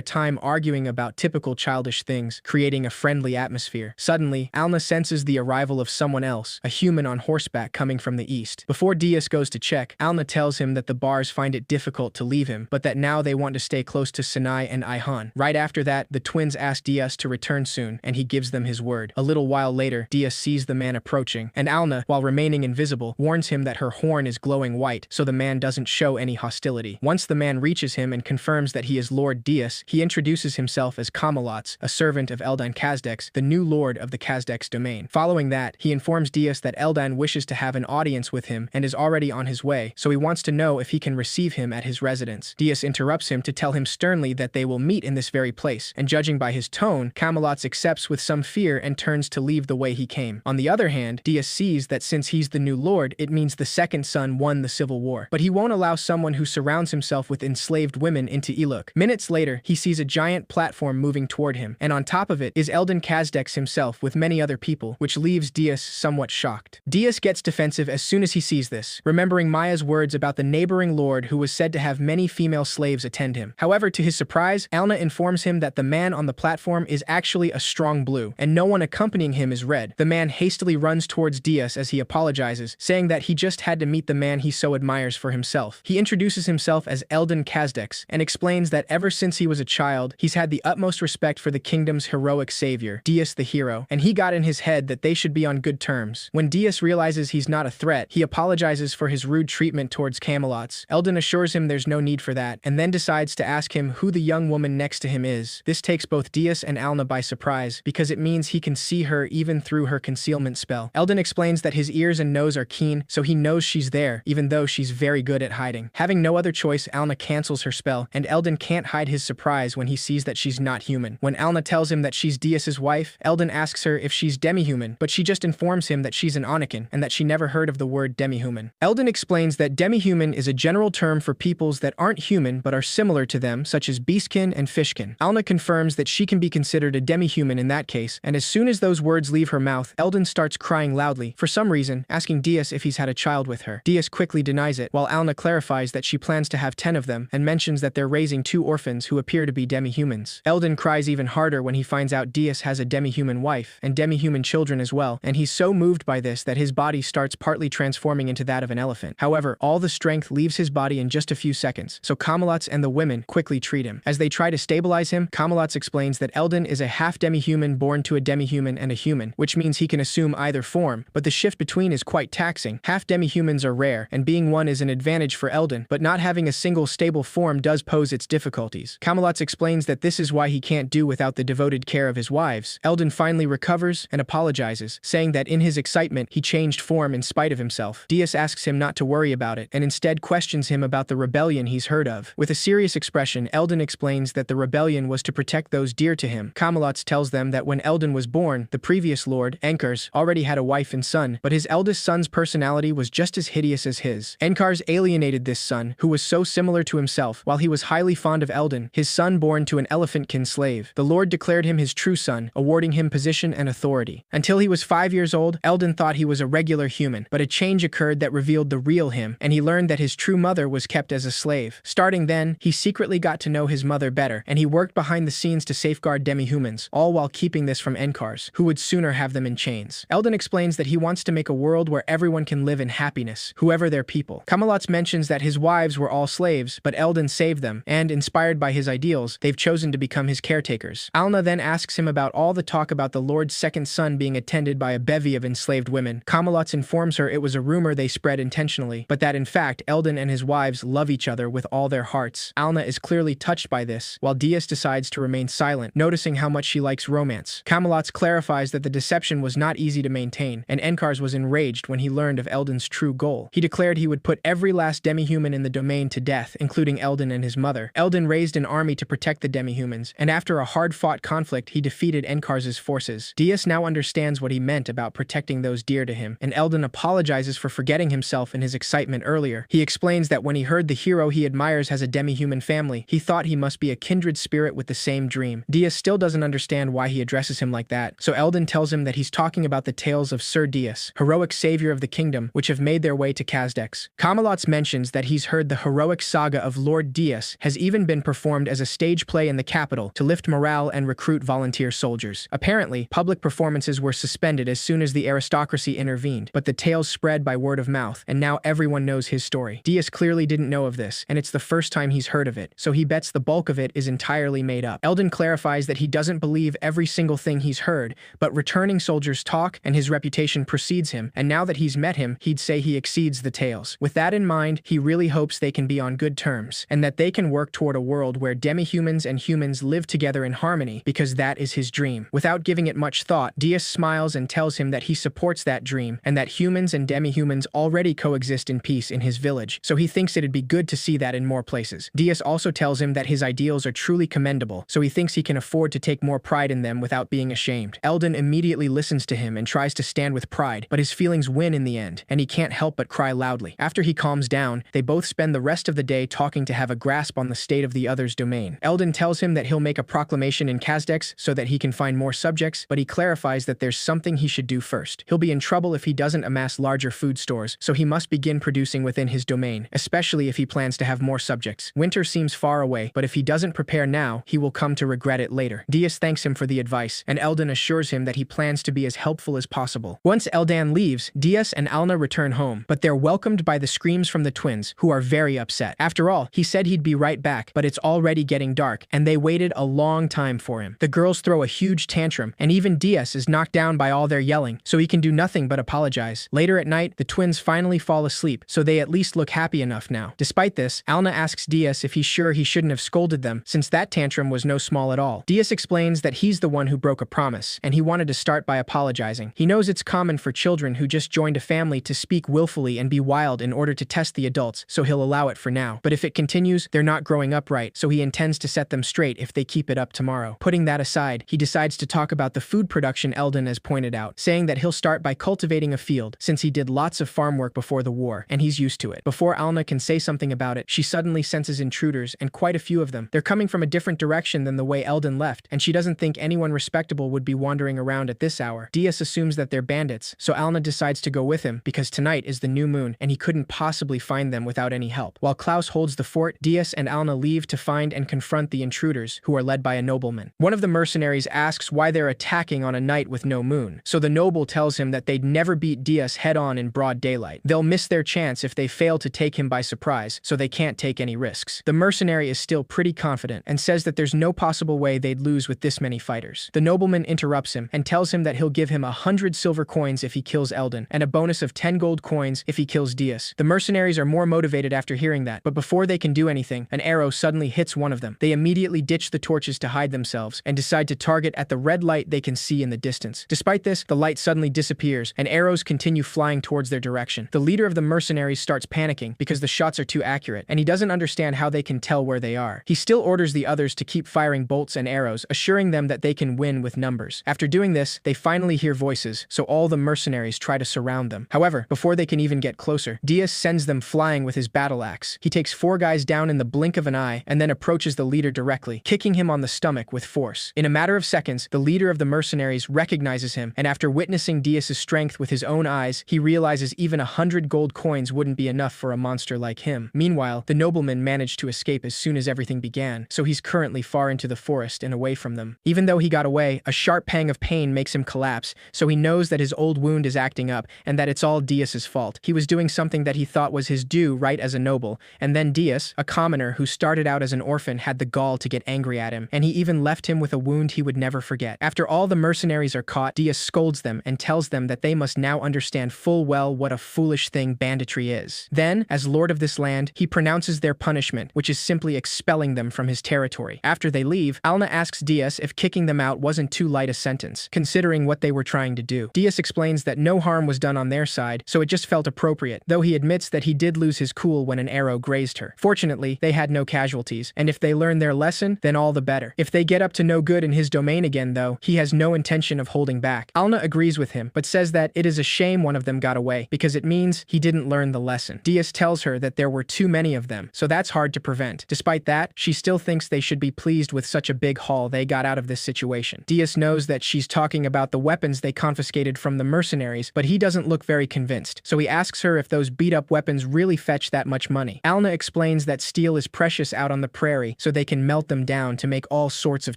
time arguing about typical childish things, creating a friendly atmosphere. Suddenly, Alna senses the arrival of someone else, a human on horseback coming from the east. Before Dias goes to check, Alna tells him that the bars find it difficult to leave him, but that now they want to stay close to Sinai and Ihan. Right after that, the twins ask Dias to return soon, and he gives them his word. A little while later, Dias sees the man approaching, and Alna, while remaining invisible, warns him that her horn is glowing white, so the man doesn't show any hostility. Once the man reaches him and confirms that he is Lord Dias, he introduces himself as Kamalots, a servant of Eldan Kazdex, the new lord of the Kazdex domain. Following that, he informs Dias that Eldan wishes to have an audience with him and is already on his way, so he wants to know if he can receive him at his residence. Dias interrupts him to tell him sternly that they will meet in this very place, and judging by his tone, Kamalots accepts with some fear and turns to leave the way he came. On the other hand, Dias sees that since he's the new lord, it means the second son won the civil war. But he won't allow someone who surrounds himself with enslaved women into Iluk. Minutes later, he sees a giant platform moving toward him, and on top of it is Eldan Kazdex himself with many other people, which leaves Dias somewhat shocked. Dias gets defensive as soon as he sees this, remembering Maya's words about the neighboring lord who was said to have many female slaves attend him. However, to his surprise, Alna informs him that the man on the platform is actually a strong blue, and no one accompanying him is red. The man hastily runs towards Dias as he apologizes, saying that he just had to meet the man he so admires for himself. He introduces himself as Eldan Kazdex and explains that ever since he was a child, he's had the utmost respect for the kingdom's heroic savior, Dias the hero, and he got in his head that they should be on good terms. When Dias realizes he's not a threat, he apologizes for his rude treatment towards Kamalots. Eldan assures him there's no need for that, and then decides to ask him who the young woman next to him is. This takes both Dias and Alna by surprise, because it means he can see her even through her concealment spell. Eldan explains that his ears and nose are keen, so he knows she's there, even though she's very good at hiding. Having no other choice, Alna cancels her spell, and Eldan can't hide his surprise when he sees that she's not human. When Alna tells him that she's Dias's wife, Eldan asks her if she's demi-human, but she just informs him that she's an Anakin, and that she never heard of the word demi-human. Eldan explains that demi-human is a general term for peoples that aren't human but are similar to them, such as beastkin and fishkin. Alna confirms that she can be considered a demi-human in that case, and as soon as those words leave her mouth, Eldan starts crying loudly, for some reason, asking Dias if he's had a child with her. Dias quickly denies it, while Alna clarifies that she plans to have 10 of them, and mentions that they're raising 2 orphans who appear to be demi-humans. Eldan cries even harder when he finds out Dias has a demi-human wife, and demi-human children as well, and he's so moved by this that his body starts partly transforming into that of an elephant. However, all the strength leaves his body in just a few seconds, so Kamalots and the women quickly treat him. As they try to stabilize him, Kamalots explains that Eldan is a half demi-human born to a demi-human and a human, which means he can assume either form, but the shift between is quite taxing. Half demi-humans are rare, and being one is an advantage for Eldan, but not having a single stable form does pose its difficulties. Kamalots explains that this is why he can't do without the devoted care of his wives. Eldan finally recovers and apologizes, saying that in his excitement, he changed form in spite of himself. Dias asks him not to worry about it, and instead questions him about the rebellion he's heard of. With a serious expression, Eldan explains that the rebellion was to protect those dear to him. Kamalots tells them that when Eldan was born, the previous lord, Enkars, already had a wife and son, but his eldest son's personality was just as hideous as his. Enkars alienated this son, who was so similar to himself, while he was highly fond of Eldan, his son born to an elephant-kin slave. The lord declared him his true son, awarding him position and authority. Until he was 5 years old, Eldan thought he was a regular human, but a change occurred that revealed the real him, and he learned that his true mother was kept as a slave. Starting then, he secretly got to know his mother better, and he worked behind the scenes to safeguard demi-humans, all while keeping this from Enkars, who would sooner have them in chains. Eldan explains that he wants to make a world where everyone can live in happiness, whoever their people. Kamalots mentions that his wives were all slaves, but Eldan saved them, and, inspired by his ideals, they've chosen to become his caretakers. Alna then asks him about all the talk about the Lord's second son being attended by a bevy of enslaved women. Kamalots informs her it was a rumor they spread intentionally, but that in fact, Eldan and his wives love each other with all their hearts. Alna is clearly touched by this, while Dias decides to remain silent, noticing how much she likes romance. Kamalots clarifies that the deception was not easy to maintain, and Enkars was enraged when he learned of Eldan's true goal. He declared he would put every last demi-human in the domain to death, including Eldan and his mother. Eldan raised an army to protect the demi-humans, and after a hard-fought conflict, he defeated Enkars's forces. Dias now understands what he meant about protecting those dear to him, and Eldan apologizes for forgetting himself in his excitement earlier. He explains that when he heard the hero he admires has a demi-human family, he thought he must be a kindred spirit with the same dream. Dias still doesn't understand why he addresses him like that, so Eldan tells him that he's talking about the tales of Sir Dias, heroic savior of the kingdom kingdom, which have made their way to Kazdex. Camelots mentions that he's heard the heroic saga of Lord Dias has even been performed as a stage play in the capital to lift morale and recruit volunteer soldiers. Apparently, public performances were suspended as soon as the aristocracy intervened, but the tales spread by word of mouth, and now everyone knows his story. Dias clearly didn't know of this, and it's the first time he's heard of it, so he bets the bulk of it is entirely made up. Eldon clarifies that he doesn't believe every single thing he's heard, but returning soldiers talk and his reputation precedes him, and now that he's met him, he'd say he exceeds the tales. With that in mind, he really hopes they can be on good terms, and that they can work toward a world where demi-humans and humans live together in harmony, because that is his dream. Without giving it much thought, Dias smiles and tells him that he supports that dream, and that humans and demi-humans already coexist in peace in his village, so he thinks it'd be good to see that in more places. Dias also tells him that his ideals are truly commendable, so he thinks he can afford to take more pride in them without being ashamed. Eldon immediately listens to him and tries to stand with pride, but his feelings win in the end, and he can't help but cry loudly. After he calms down, they both spend the rest of the day talking to have a grasp on the state of the other's domain. Eldon tells him that he'll make a proclamation in Kazdex so that he can find more subjects, but he clarifies that there's something he should do first. He'll be in trouble if he doesn't amass larger food stores, so he must begin producing within his domain, especially if he plans to have more subjects. Winter seems far away, but if he doesn't prepare now, he will come to regret it later. Dias thanks him for the advice, and Eldon assures him that he plans to be as helpful as possible. Once Eldan leaves, Dias and Alna return home, but they're welcomed by the screams from the twins, who are very upset. After all, he said he'd be right back, but it's already getting dark, and they waited a long time for him. The girls throw a huge tantrum, and even Dias is knocked down by all their yelling, so he can do nothing but apologize. Later at night, the twins finally fall asleep, so they at least look happy enough now. Despite this, Alna asks Dias if he's sure he shouldn't have scolded them, since that tantrum was no small at all. Dias explains that he's the one who broke a promise, and he wanted to start by apologizing. He knows it's common for children who just joined a family to speak willfully and be wild in order to test the adults, so he'll allow it for now. But if it continues, they're not growing up right, so he intends to set them straight if they keep it up tomorrow. Putting that aside, he decides to talk about the food production Eldon has pointed out, saying that he'll start by cultivating a field, since he did lots of farm work before the war, and he's used to it. Before Alna can say something about it, she suddenly senses intruders, and quite a few of them. They're coming from a different direction than the way Eldon left, and she doesn't think anyone respectable would be wandering around at this hour. Dias assumes that they're bandits, so Alna decides to go with him, because tonight is the new moon, and he couldn't possibly find them without any help. While Klaus holds the fort, Dias and Alna leave to find and confront the intruders, who are led by a nobleman. One of the mercenaries asks why they're attacking on a night with no moon, so the noble tells him that they'd never beat Dias head-on in broad daylight. They'll miss their chance if they fail to take him by surprise, so they can't take any risks. The mercenary is still pretty confident, and says that there's no possible way they'd lose with this many fighters. The nobleman interrupts him, and tells him that he'll give him 100 silver coins if he kills Eldon, and a bonus of 10 gold coins if he kills Dias. The mercenaries are more motivated after hearing that, but before they can do anything, an arrow suddenly hits one of them. They immediately ditch the torches to hide themselves, and decide to target at the red light they can see in the distance. Despite this, the light suddenly disappears, and arrows continue flying towards their direction. The leader of the mercenaries starts panicking, because the shots are too accurate, and he doesn't understand how they can tell where they are. He still orders the others to keep firing bolts and arrows, assuring them that they can win with numbers. After doing this, they finally hear voices, so all the mercenaries try to surround them. However, before they can even get closer, Dias sends them flying with his battle axe. He takes 4 guys down in the blink of an eye, and then approaches the leader directly, kicking him on the stomach with force. In a matter of seconds, the leader of the mercenaries recognizes him, and after witnessing Dias's strength with his own eyes, he realizes even 100 gold coins wouldn't be enough for a monster like him. Meanwhile, the nobleman managed to escape as soon as everything began, so he's currently far into the forest and away from them. Even though he got away, a sharp pang of pain makes him collapse, so he knows that his old wound is acting up, and that it's all Dias's fault. He was doing something that he thought was his due right as a noble, and then Dias, a commoner who started out as an orphan, had the gall to get angry at him, and he even left him with a wound he would never forget. After all the mercenaries are caught, Dias scolds them and tells them that they must now understand full well what a foolish thing banditry is. Then, as lord of this land, he pronounces their punishment, which is simply expelling them from his territory. After they leave, Alna asks Dias if kicking them out wasn't too light a sentence, considering what they were trying to do. Dias explains that no harm was done on their side, so it just felt appropriate, though he admits that he did lose his cool when an arrow grazed her. Fortunately, they had no casualties, and if they learn their lesson, then all the better. If they get up to no good in his domain again, though, he has no intention of holding back. Alna agrees with him, but says that it is a shame one of them got away, because it means he didn't learn the lesson. Dias tells her that there were too many of them, so that's hard to prevent. Despite that, she still thinks they should be pleased with such a big haul they got out of this situation. Dias knows that she's talking about the weapons they confiscated from the mercenaries, but he doesn't look very very convinced, so he asks her if those beat-up weapons really fetch that much money. Alna explains that steel is precious out on the prairie, so they can melt them down to make all sorts of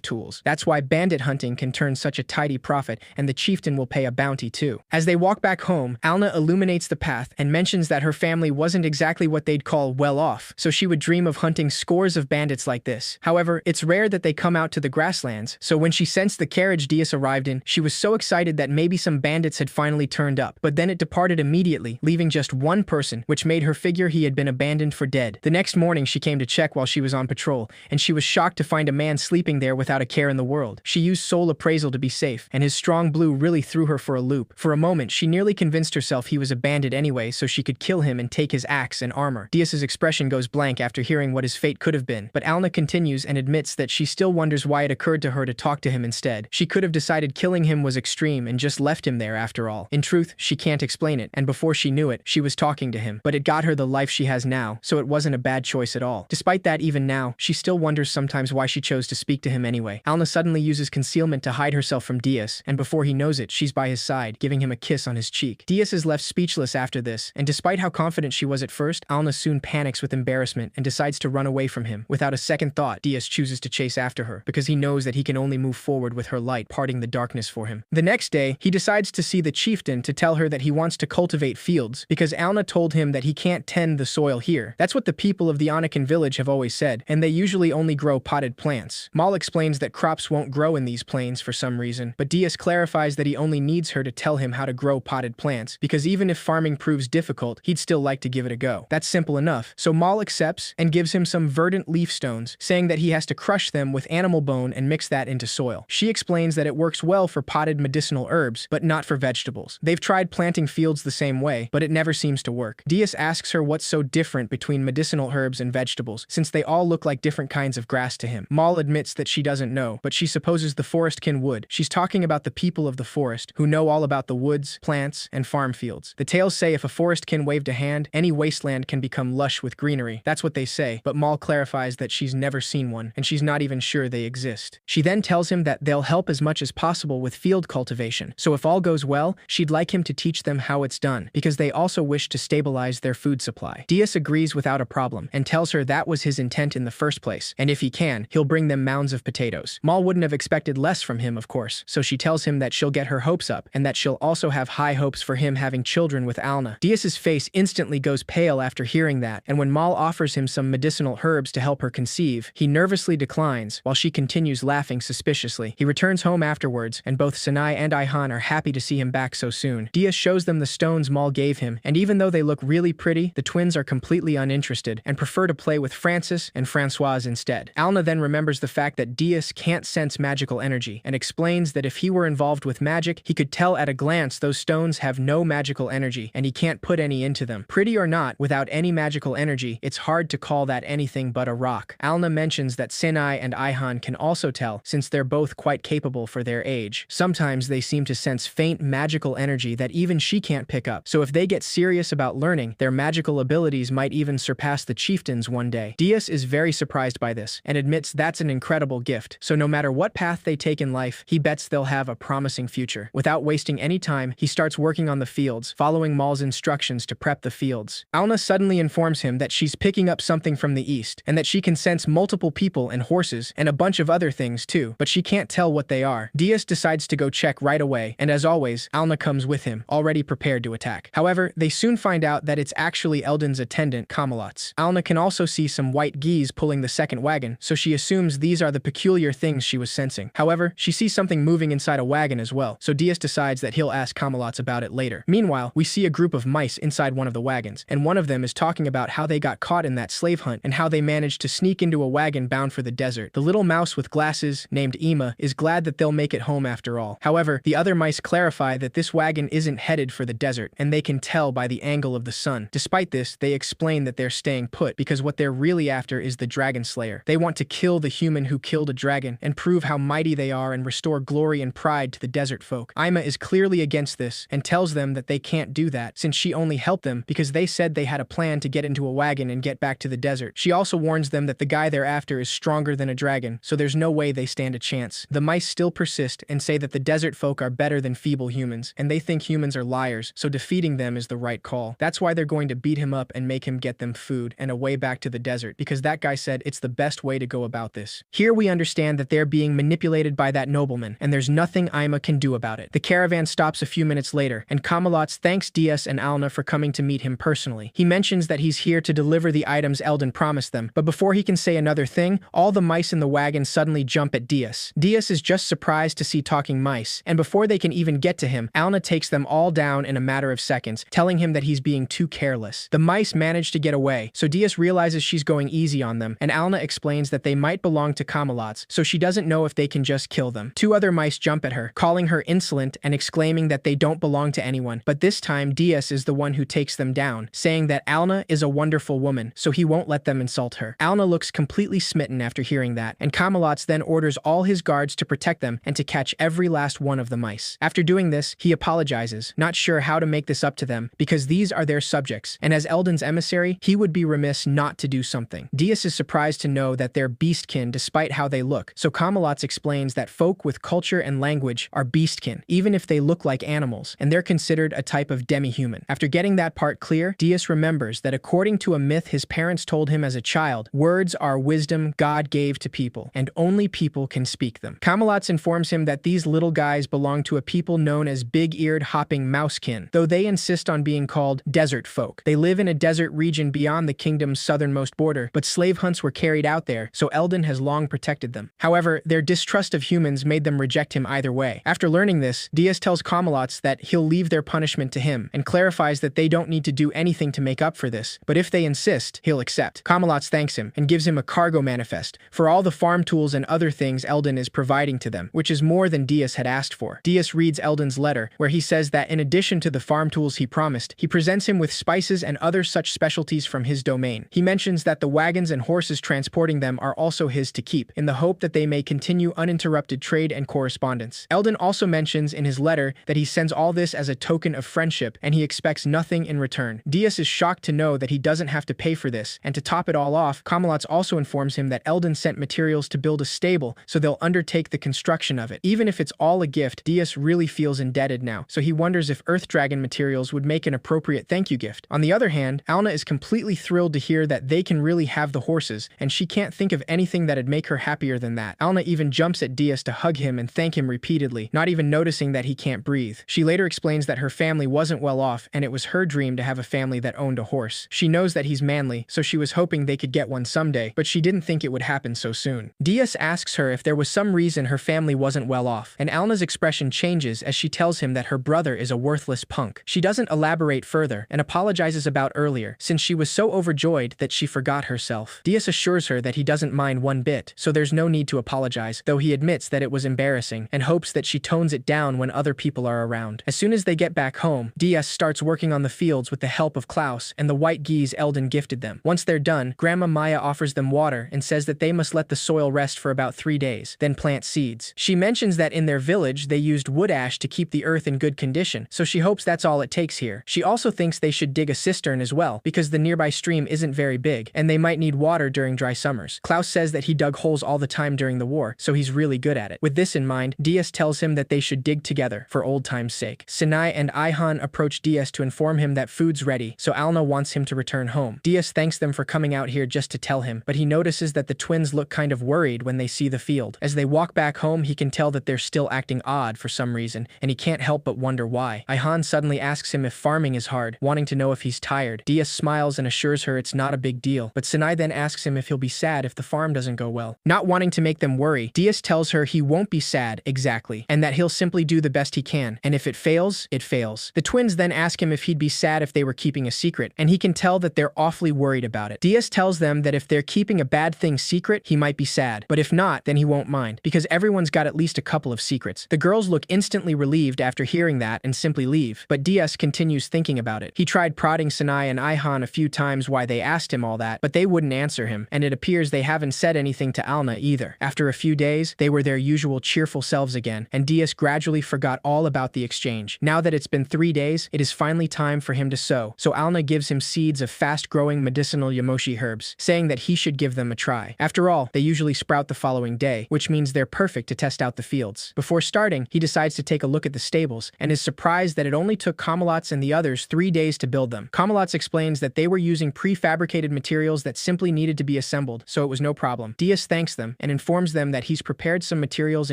tools. That's why bandit hunting can turn such a tidy profit, and the chieftain will pay a bounty too. As they walk back home, Alna illuminates the path and mentions that her family wasn't exactly what they'd call well off, so she would dream of hunting scores of bandits like this. However, it's rare that they come out to the grasslands, so when she sensed the carriage Diaz arrived in, she was so excited that maybe some bandits had finally turned up, but then it departed immediately, leaving just one person, which made her figure he had been abandoned for dead. The next morning she came to check while she was on patrol, and she was shocked to find a man sleeping there without a care in the world. She used soul appraisal to be safe, and his strong blue really threw her for a loop. For a moment, she nearly convinced herself he was a bandit anyway so she could kill him and take his axe and armor. Diaz's expression goes blank after hearing what his fate could have been, but Alna continues and admits that she still wonders why it occurred to her to talk to him instead. She could have decided killing him was extreme and just left him there after all. In truth, she can't explain it, and before she knew it, she was talking to him, but it got her the life she has now, so it wasn't a bad choice at all. Despite that, even now, she still wonders sometimes why she chose to speak to him anyway. Alna suddenly uses concealment to hide herself from Diaz, and before he knows it, she's by his side, giving him a kiss on his cheek. Diaz is left speechless after this, and despite how confident she was at first, Alna soon panics with embarrassment and decides to run away from him. Without a second thought, Diaz chooses to chase after her, because he knows that he can only move forward with her light parting the darkness for him. The next day, he decides to see the chieftain to tell her that he wants to cultivate fields, because Alna told him that he can't tend the soil here. That's what the people of the Anakin village have always said, and they usually only grow potted plants. Maul explains that crops won't grow in these plains for some reason, but Diaz clarifies that he only needs her to tell him how to grow potted plants, because even if farming proves difficult, he'd still like to give it a go. That's simple enough, so Maul accepts and gives him some verdant leaf stones, saying that he has to crush them with animal bone and mix that into soil. She explains that it works well for potted medicinal herbs, but not for vegetables. They've tried planting fields the same way, but it never seems to work. Diaz asks her what's so different between medicinal herbs and vegetables, since they all look like different kinds of grass to him. Maul admits that she doesn't know, but she supposes the forestkin would. She's talking about the people of the forest, who know all about the woods, plants, and farm fields. The tales say if a forestkin waved a hand, any wasteland can become lush with greenery. That's what they say, but Maul clarifies that she's never seen one, and she's not even sure they exist. She then tells him that they'll help as much as possible with field cultivation, so if all goes well, she'd like him to teach them how it's done, because they also wish to stabilize their food supply. Diaz agrees without a problem, and tells her that was his intent in the first place, and if he can, he'll bring them mounds of potatoes. Maul wouldn't have expected less from him, of course, so she tells him that she'll get her hopes up, and that she'll also have high hopes for him having children with Alna. Diaz's face instantly goes pale after hearing that, and when Maul offers him some medicinal herbs to help her conceive, he nervously declines, while she continues laughing suspiciously. He returns home afterwards, and both Sinai and Ihan are happy to see him back so soon. Diaz shows them the stones Maul gave him, and even though they look really pretty, the twins are completely uninterested, and prefer to play with Francis and Francoise instead. Alna then remembers the fact that Diaz can't sense magical energy, and explains that if he were involved with magic, he could tell at a glance those stones have no magical energy, and he can't put any into them. Pretty or not, without any magical energy, it's hard to call that anything but a rock. Alna mentions that Sinai and Ihan can also tell, since they're both quite capable for their age. Sometimes they seem to sense faint magical energy that even she can't pick up, so if they get serious about learning, their magical abilities might even surpass the chieftains one day. Diaz is very surprised by this, and admits that's an incredible gift, so no matter what path they take in life, he bets they'll have a promising future. Without wasting any time, he starts working on the fields, following Maul's instructions to prep the fields. Alna suddenly informs him that she's picking up something from the east, and that she can sense multiple people and horses, and a bunch of other things too, but she can't tell what they are. Diaz decides to go check right away, and as always, Alna comes with him, already prepared to attack. However, they soon find out that it's actually Eldon's attendant, Camelots. Alna can also see some white geese pulling the second wagon, so she assumes these are the peculiar things she was sensing. However, she sees something moving inside a wagon as well, so Diaz decides that he'll ask Camelots about it later. Meanwhile, we see a group of mice inside one of the wagons, and one of them is talking about how they got caught in that slave hunt and how they managed to sneak into a wagon bound for the desert. The little mouse with glasses, named Ema, is glad that they'll make it home after all. However, the other mice clarify that this wagon isn't headed for the desert, and they can tell by the angle of the sun. Despite this, they explain that they're staying put because what they're really after is the dragon slayer. They want to kill the human who killed a dragon and prove how mighty they are and restore glory and pride to the desert folk. Ima is clearly against this and tells them that they can't do that since she only helped them because they said they had a plan to get into a wagon and get back to the desert. She also warns them that the guy they're after is stronger than a dragon, so there's no way they stand a chance. The mice still persist and say that the desert folk are better than feeble humans, and they think humans are liars desires, so defeating them is the right call. That's why they're going to beat him up and make him get them food and a way back to the desert, because that guy said it's the best way to go about this. Here we understand that they're being manipulated by that nobleman, and there's nothing Ima can do about it. The caravan stops a few minutes later, and Camelot thanks Diaz and Alna for coming to meet him personally. He mentions that he's here to deliver the items Eldon promised them, but before he can say another thing, all the mice in the wagon suddenly jump at Diaz. Diaz is just surprised to see talking mice, and before they can even get to him, Alna takes them all down in a matter of seconds, telling him that he's being too careless. The mice manage to get away, so Diaz realizes she's going easy on them, and Alna explains that they might belong to Camelot's, so she doesn't know if they can just kill them. Two other mice jump at her, calling her insolent and exclaiming that they don't belong to anyone, but this time Diaz is the one who takes them down, saying that Alna is a wonderful woman, so he won't let them insult her. Alna looks completely smitten after hearing that, and Camelot then orders all his guards to protect them and to catch every last one of the mice. After doing this, he apologizes, not sure how to make this up to them, because these are their subjects, and as Eldon's emissary, he would be remiss not to do something. Diaz is surprised to know that they're beastkin despite how they look, so Camelot explains that folk with culture and language are beastkin, even if they look like animals, and they're considered a type of demi-human. After getting that part clear, Diaz remembers that according to a myth his parents told him as a child, words are wisdom God gave to people, and only people can speak them. Camelot informs him that these little guys belong to a people known as big-eared hopping mousekin, though they insist on being called desert folk. They live in a desert region beyond the kingdom's southernmost border, but slave hunts were carried out there, so Eldon has long protected them. However, their distrust of humans made them reject him either way. After learning this, Diaz tells Camelot that he'll leave their punishment to him, and clarifies that they don't need to do anything to make up for this, but if they insist, he'll accept. Camelot thanks him, and gives him a cargo manifest for all the farm tools and other things Eldon is providing to them, which is more than Diaz had asked for. Diaz reads Eldon's letter, where he says that in addition to the farm tools he promised, he presents him with spices and other such specialties from his domain. He mentions that the wagons and horses transporting them are also his to keep, in the hope that they may continue uninterrupted trade and correspondence. Eldon also mentions in his letter that he sends all this as a token of friendship, and he expects nothing in return. Diaz is shocked to know that he doesn't have to pay for this, and to top it all off, Camelot also informs him that Eldon sent materials to build a stable, so they'll undertake the construction of it. Even if it's all a gift, Diaz really feels indebted now, so he wonders if Earth Dragon materials would make an appropriate thank you gift. On the other hand, Alna is completely thrilled to hear that they can really have the horses, and she can't think of anything that'd make her happier than that. Alna even jumps at Diaz to hug him and thank him repeatedly, not even noticing that he can't breathe. She later explains that her family wasn't well off, and it was her dream to have a family that owned a horse. She knows that he's manly, so she was hoping they could get one someday, but she didn't think it would happen so soon. Diaz asks her if there was some reason her family wasn't well off, and Alna's expression changes as she tells him that her brother is a worthless punk. She doesn't elaborate further, and apologizes about earlier, since she was so overjoyed that she forgot herself. Diaz assures her that he doesn't mind one bit, so there's no need to apologize, though he admits that it was embarrassing, and hopes that she tones it down when other people are around. As soon as they get back home, Diaz starts working on the fields with the help of Klaus and the white geese Eldon gifted them. Once they're done, Grandma Maya offers them water and says that they must let the soil rest for about 3 days, then plant seeds. She mentions that in their village they used wood ash to keep the earth in good condition, so she hopes that's all it takes here. She also thinks they should dig a cistern as well, because the nearby stream isn't very big, and they might need water during dry summers. Klaus says that he dug holes all the time during the war, so he's really good at it. With this in mind, Diaz tells him that they should dig together, for old time's sake. Sinai and Ihan approach Diaz to inform him that food's ready, so Alna wants him to return home. Diaz thanks them for coming out here just to tell him, but he notices that the twins look kind of worried when they see the field. As they walk back home, he can tell that they're still acting odd for some reason, and he can't help but wonder why. Ihan suddenly asks him if farming is hard, wanting to know if he's tired. Diaz smiles and assures her it's not a big deal, but Sinai then asks him if he'll be sad if the farm doesn't go well. Not wanting to make them worry, Diaz tells her he won't be sad, exactly, and that he'll simply do the best he can, and if it fails, it fails. The twins then ask him if he'd be sad if they were keeping a secret, and he can tell that they're awfully worried about it. Diaz tells them that if they're keeping a bad thing secret, he might be sad, but if not, then he won't mind, because everyone's got at least a couple of secrets. The girls look instantly relieved after hearing that and simply leave, but Diaz continues thinking about it. He tried prodding Sinai and Ihan a few times why they asked him all that, but they wouldn't answer him, and it appears they haven't said anything to Alna either. After a few days, they were their usual cheerful selves again, and Diaz gradually forgot all about the exchange. Now that it's been 3 days, it is finally time for him to sow, so Alna gives him seeds of fast-growing medicinal yamoshi herbs, saying that he should give them a try. After all, they usually sprout the following day, which means they're perfect to test out the fields. Before starting, he decides to take a look at the stables, and is surprised that that it only took Camelot's and the others 3 days to build them. Camelot's explains that they were using prefabricated materials that simply needed to be assembled, so it was no problem. Dias thanks them and informs them that he's prepared some materials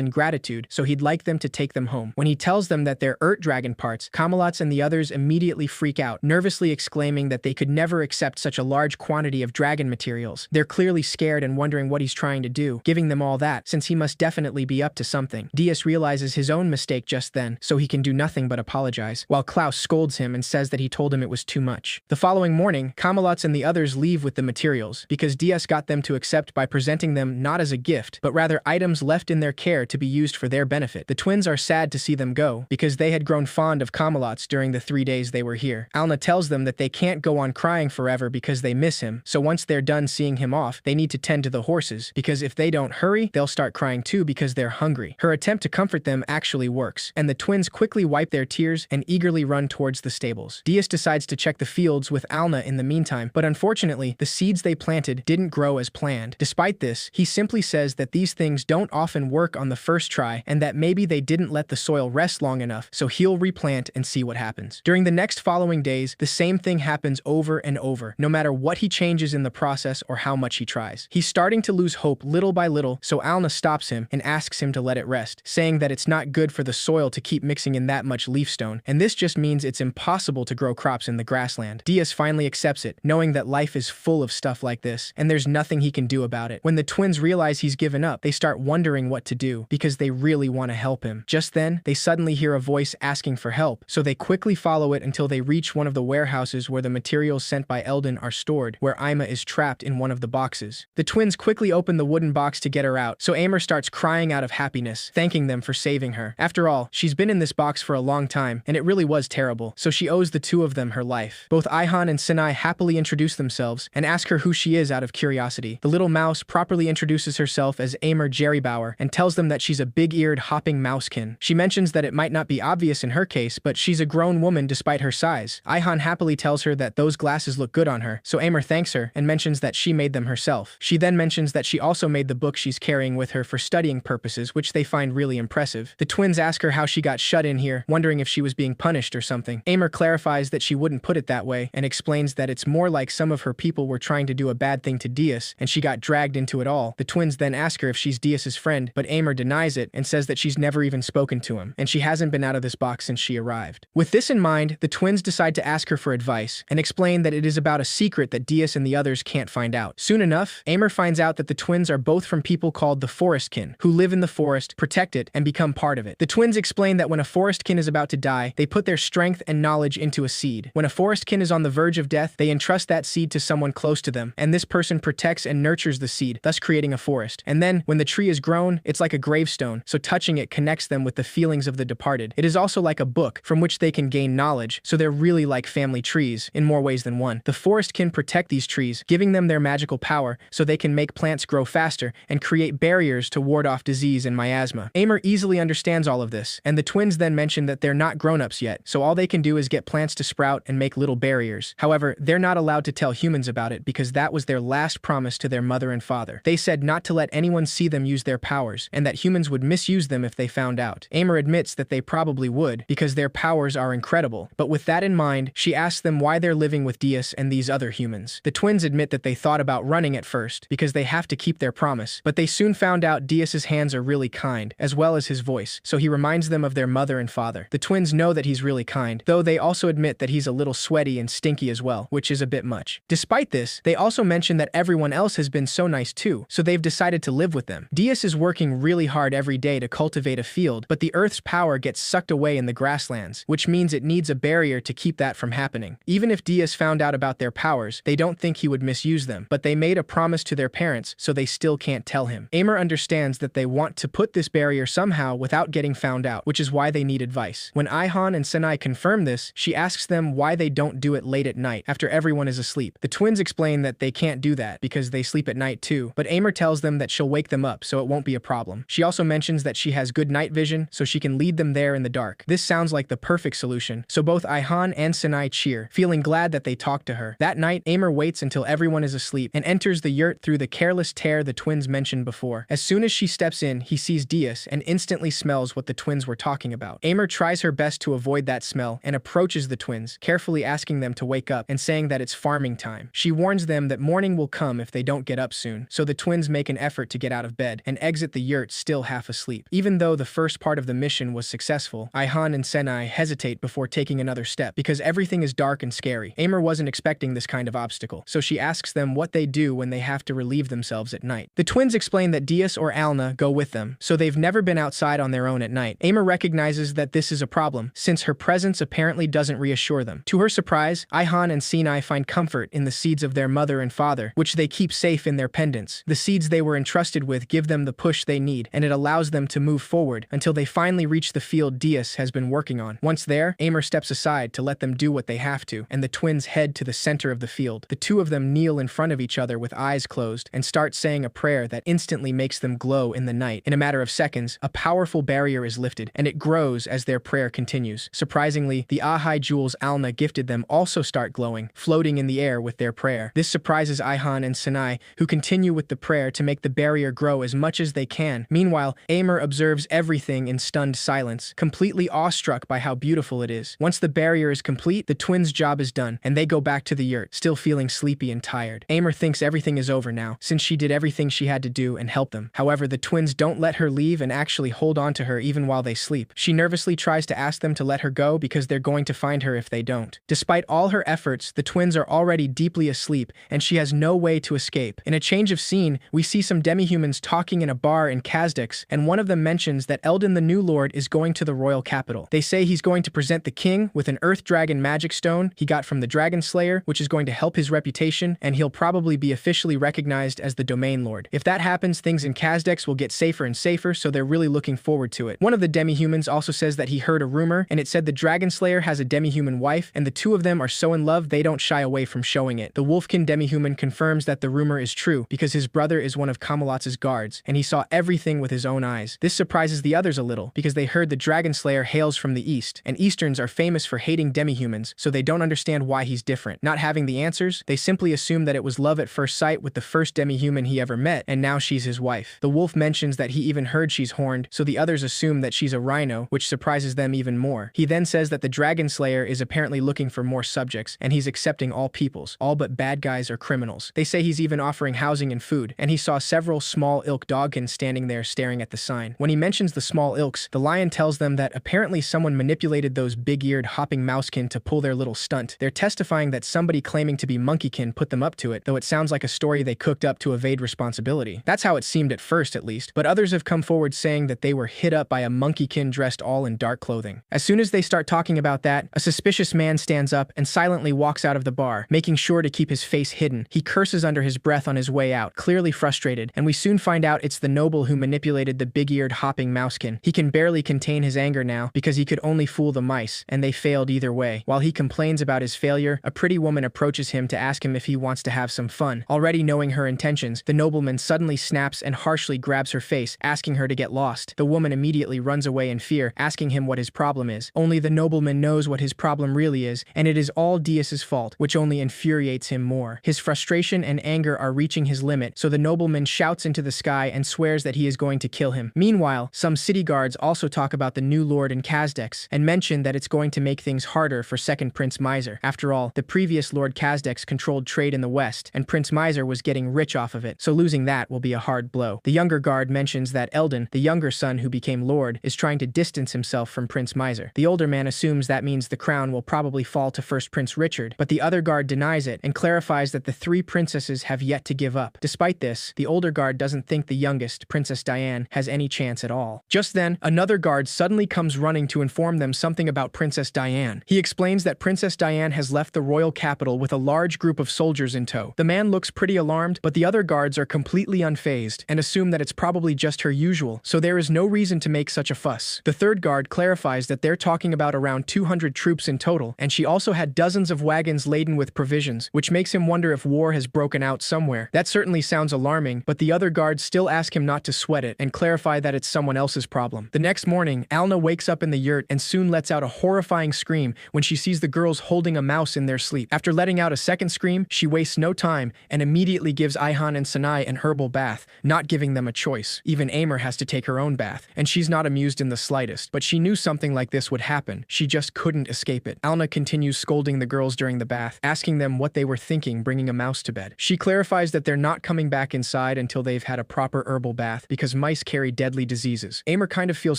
in gratitude, so he'd like them to take them home. When he tells them that they're dragon parts, Camelot's and the others immediately freak out, nervously exclaiming that they could never accept such a large quantity of dragon materials. They're clearly scared and wondering what he's trying to do, giving them all that, since he must definitely be up to something. Dias realizes his own mistake just then, so he can do nothing but apologize, while Klaus scolds him and says that he told him it was too much. The following morning, Camelot's and the others leave with the materials, because Dias got them to accept by presenting them not as a gift, but rather items left in their care to be used for their benefit. The twins are sad to see them go, because they had grown fond of Camelot's during the 3 days they were here. Alna tells them that they can't go on crying forever because they miss him, so once they're done seeing him off, they need to tend to the horses, because if they don't hurry, they'll start crying too because they're hungry. Her attempt to comfort them actually works, and the twins quickly wipe their tears and eagerly run towards the stables. Dias decides to check the fields with Alna in the meantime, but unfortunately, the seeds they planted didn't grow as planned. Despite this, he simply says that these things don't often work on the first try, and that maybe they didn't let the soil rest long enough, so he'll replant and see what happens. During the next following days, the same thing happens over and over, no matter what he changes in the process or how much he tries. He's starting to lose hope little by little, so Alna stops him and asks him to let it rest, saying that it's not good for the soil to keep mixing in that much leafstone, and this just means it's impossible to grow crops in the grassland. Dias finally accepts it, knowing that life is full of stuff like this, and there's nothing he can do about it. When the twins realize he's given up, they start wondering what to do, because they really want to help him. Just then, they suddenly hear a voice asking for help, so they quickly follow it until they reach one of the warehouses where the materials sent by Eldon are stored, where Ima is trapped in one of the boxes. The twins quickly open the wooden box to get her out, so Aimer starts crying out of happiness, thanking them for saving her. After all, she's been in this box for a long time, and it really was terrible, so she owes the two of them her life. Both Ihan and Sinai happily introduce themselves and ask her who she is out of curiosity. The little mouse properly introduces herself as Aimer Jerrybauer and tells them that she's a big-eared hopping mousekin. She mentions that it might not be obvious in her case, but she's a grown woman despite her size. Ihan happily tells her that those glasses look good on her, so Aimer thanks her and mentions that she made them herself. She then mentions that she also made the book she's carrying with her for studying purposes, which they find really impressive. The twins ask her how she got shut in here, wondering if she was being punished or something. Aimer clarifies that she wouldn't put it that way and explains that it's more like some of her people were trying to do a bad thing to Dias and she got dragged into it all. The twins then ask her if she's Dias's friend, but Aimer denies it and says that she's never even spoken to him, and she hasn't been out of this box since she arrived. With this in mind, the twins decide to ask her for advice and explain that it is about a secret that Dias and the others can't find out. Soon enough, Aimer finds out that the twins are both from people called the Forestkin, who live in the forest, protect it, and become part of it. The twins explain that when a Forestkin is about to die, they put their strength and knowledge into a seed. When a Forestkin is on the verge of death, they entrust that seed to someone close to them, and this person protects and nurtures the seed, thus creating a forest. And then, when the tree is grown, it's like a gravestone, so touching it connects them with the feelings of the departed. It is also like a book, from which they can gain knowledge, so they're really like family trees, in more ways than one. The Forestkin protect these trees, giving them their magical power, so they can make plants grow faster and create barriers to ward off disease and miasma. Aimer easily understands all of this, and the twins then mention that they're not grown-ups yet, so all they can do is get plants to sprout and make little barriers. However, they're not allowed to tell humans about it because that was their last promise to their mother and father. They said not to let anyone see them use their powers, and that humans would misuse them if they found out. Aimer admits that they probably would, because their powers are incredible, but with that in mind, she asks them why they're living with Dias and these other humans. The twins admit that they thought about running at first, because they have to keep their promise, but they soon found out Dias's hands are really kind, as well as his voice, so he reminds them of their mother and father. The twins know that he's really kind, though they also admit that he's a little sweaty and stinky as well, which is a bit much. Despite this, they also mention that everyone else has been so nice too, so they've decided to live with them. Dias is working really hard every day to cultivate a field, but the Earth's power gets sucked away in the grasslands, which means it needs a barrier to keep that from happening. Even if Dias found out about their powers, they don't think he would misuse them, but they made a promise to their parents, so they still can't tell him. Aimer understands that they want to put this barrier somehow without getting found out, which is why they need advice. When Ihan and Sinai confirm this, she asks them why they don't do it late at night, after everyone is asleep. The twins explain that they can't do that because they sleep at night too, but Aimer tells them that she'll wake them up so it won't be a problem. She also mentions that she has good night vision, so she can lead them there in the dark. This sounds like the perfect solution, so both Ihan and Sinai cheer, feeling glad that they talked to her. That night, Aimer waits until everyone is asleep and enters the yurt through the careless tear the twins mentioned before. As soon as she steps in, he sees Dias and instantly smells what the twins were talking about. Aimer tries her best to avoid that smell and approaches the twins, carefully asking them to wake up and saying that it's farming time. She warns them that morning will come if they don't get up soon, so the twins make an effort to get out of bed and exit the yurt still half asleep. Even though the first part of the mission was successful, Ihan and Senai hesitate before taking another step because everything is dark and scary. Aimer wasn't expecting this kind of obstacle, so she asks them what they do when they have to relieve themselves at night. The twins explain that Dias or Alna go with them, so they've never been outside on their own at night. Aimer recognizes that this is a problem, since her presence apparently doesn't reassure them. To her surprise, Ihan and Sinai find comfort in the seeds of their mother and father, which they keep safe in their pendants. The seeds they were entrusted with give them the push they need, and it allows them to move forward until they finally reach the field Dias has been working on. Once there, Aimer steps aside to let them do what they have to, and the twins head to the center of the field. The two of them kneel in front of each other with eyes closed and start saying a prayer that instantly makes them glow in the night. In a matter of seconds, a powerful barrier is lifted, and it grows as their prayer continues. Surprisingly, the Ahai jewels Alna gifted them also start glowing, floating in the air with their prayer. This surprises Ihan and Sinai, who continue with the prayer to make the barrier grow as much as they can. Meanwhile, Aimer observes everything in stunned silence, completely awestruck by how beautiful it is. Once the barrier is complete, the twins' job is done, and they go back to the yurt, still feeling sleepy and tired. Aimer thinks everything is over now, since she did everything she had to do and help them. However, the twins don't let her leave and actually hold on to her even while they sleep. She nervously tries to ask them to let her go because they're going to find her if they don't. Despite all her efforts, the twins are already deeply asleep, and she has no way to escape. In a change of scene, we see some demi-humans talking in a bar in Kazdex, and one of them mentions that Eldon the new lord is going to the royal capital. They say he's going to present the king with an earth dragon magic stone he got from the dragon slayer, which is going to help his reputation, and he'll probably be officially recognized as the domain lord. If that happens, things in Kazdex will get safer and safer, so they're really looking forward to it. One of the demi-humans also says that he heard a rumor, and it said the dragon slayer has a demi-human wife, and the two of them are so in love they don't shy away from showing it. The Wolfkin demi-human confirms that the rumor is true because his brother is one of Kamalatz's guards, and he saw everything with his own eyes. This surprises the others a little because they heard the dragon slayer hails from the east, and Easterns are famous for hating demi-humans, so they don't understand why he's different. Not having the answers, they simply assume that it was love at first sight with the first demi-human he ever met, and now she's his wife. The wolf mentions that he even heard she's horned, so the others assume that she's a rhino, which surprises them even more. He then says that the dragon slayer is apparently looking for more subjects, and he's accepting all peoples, all but bad guys or criminals. They say he's even offering housing and food, and he saw several small ilk dogkins standing there staring at the sign. When he mentions the small ilks, the lion tells them that apparently someone manipulated those big-eared hopping mousekin to pull their little stunt. They're testifying that somebody claiming to be monkeykin put them up to it, though it sounds like a story they cooked up to evade responsibility. That's how it seemed at first, at least, but others have come forward saying that they were hit up by a monkeykin dressed all in dark clothing. As soon as they start talking about that, a suspicious man stands up and silently walks out of the bar, making sure to keep his face hidden. He curses under his breath on his way out, clearly frustrated, and we soon find out it's the noble who manipulated the big-eared hopping mousekin. He can barely contain his anger now because he could only fool the mice, and they failed either way. While he complains about his failure, a pretty woman approaches him to ask him if he wants to have some fun. Already knowing her intentions, the nobleman suddenly snaps and harshly grabs her face, asking her to get lost. The woman immediately runs away in fear, asking him what his problem is. Only the nobleman knows what his problem really is, and it is all Dias's fault, which only infuriates him more. His frustration and anger are reaching his limit, so the nobleman shouts into the sky and swears that he is going to kill him. Meanwhile, some city guards also talk about the new lord in Kazdex, and mention that it's going to make things harder for second Prince Miser. After all, the previous Lord Kazdex controlled trade in the west, and Prince Miser was getting rich off of it, so losing that will be a hard blow. The younger guard mentions that Eldon, the younger son who became lord, is trying to distance himself from Prince Miser. The older man assumes that means the crown will probably fall to first Prince Richard, but the other guard denies it and clarifies that the three princesses have yet to give up. Despite this, the older guard doesn't think the youngest, Princess Diane, has any chance at all. Just then, another guard suddenly comes running to inform them something about Princess Diane. He explains that Princess Diane has left the royal capital with a large group of soldiers in tow. The man looks pretty alarmed, but the other guards are completely unfazed and assume that it's probably just her usual, so there is no reason to make such a fuss. The third guard clarifies that they're talking about around 200 troops in total, and she also had dozens of wagons laden with provisions, which makes him wonder if war has broken out somewhere. That certainly sounds alarming, but the other guards still ask him not to sweat it and clarify that it's someone else's problem. The next morning, Alna wakes up in the yurt and soon lets out a horrifying scream when she sees the girls holding a mouse in their sleep. After letting out a second scream, she wastes no time and immediately gives Ihan and Sinai an herbal bath, not giving them a choice. Even Aimer has to take her own bath, and she's not amused in the slightest, but she knew something like like this would happen. She just couldn't escape it. Alna continues scolding the girls during the bath, asking them what they were thinking bringing a mouse to bed. She clarifies that they're not coming back inside until they've had a proper herbal bath because mice carry deadly diseases. Amor kind of feels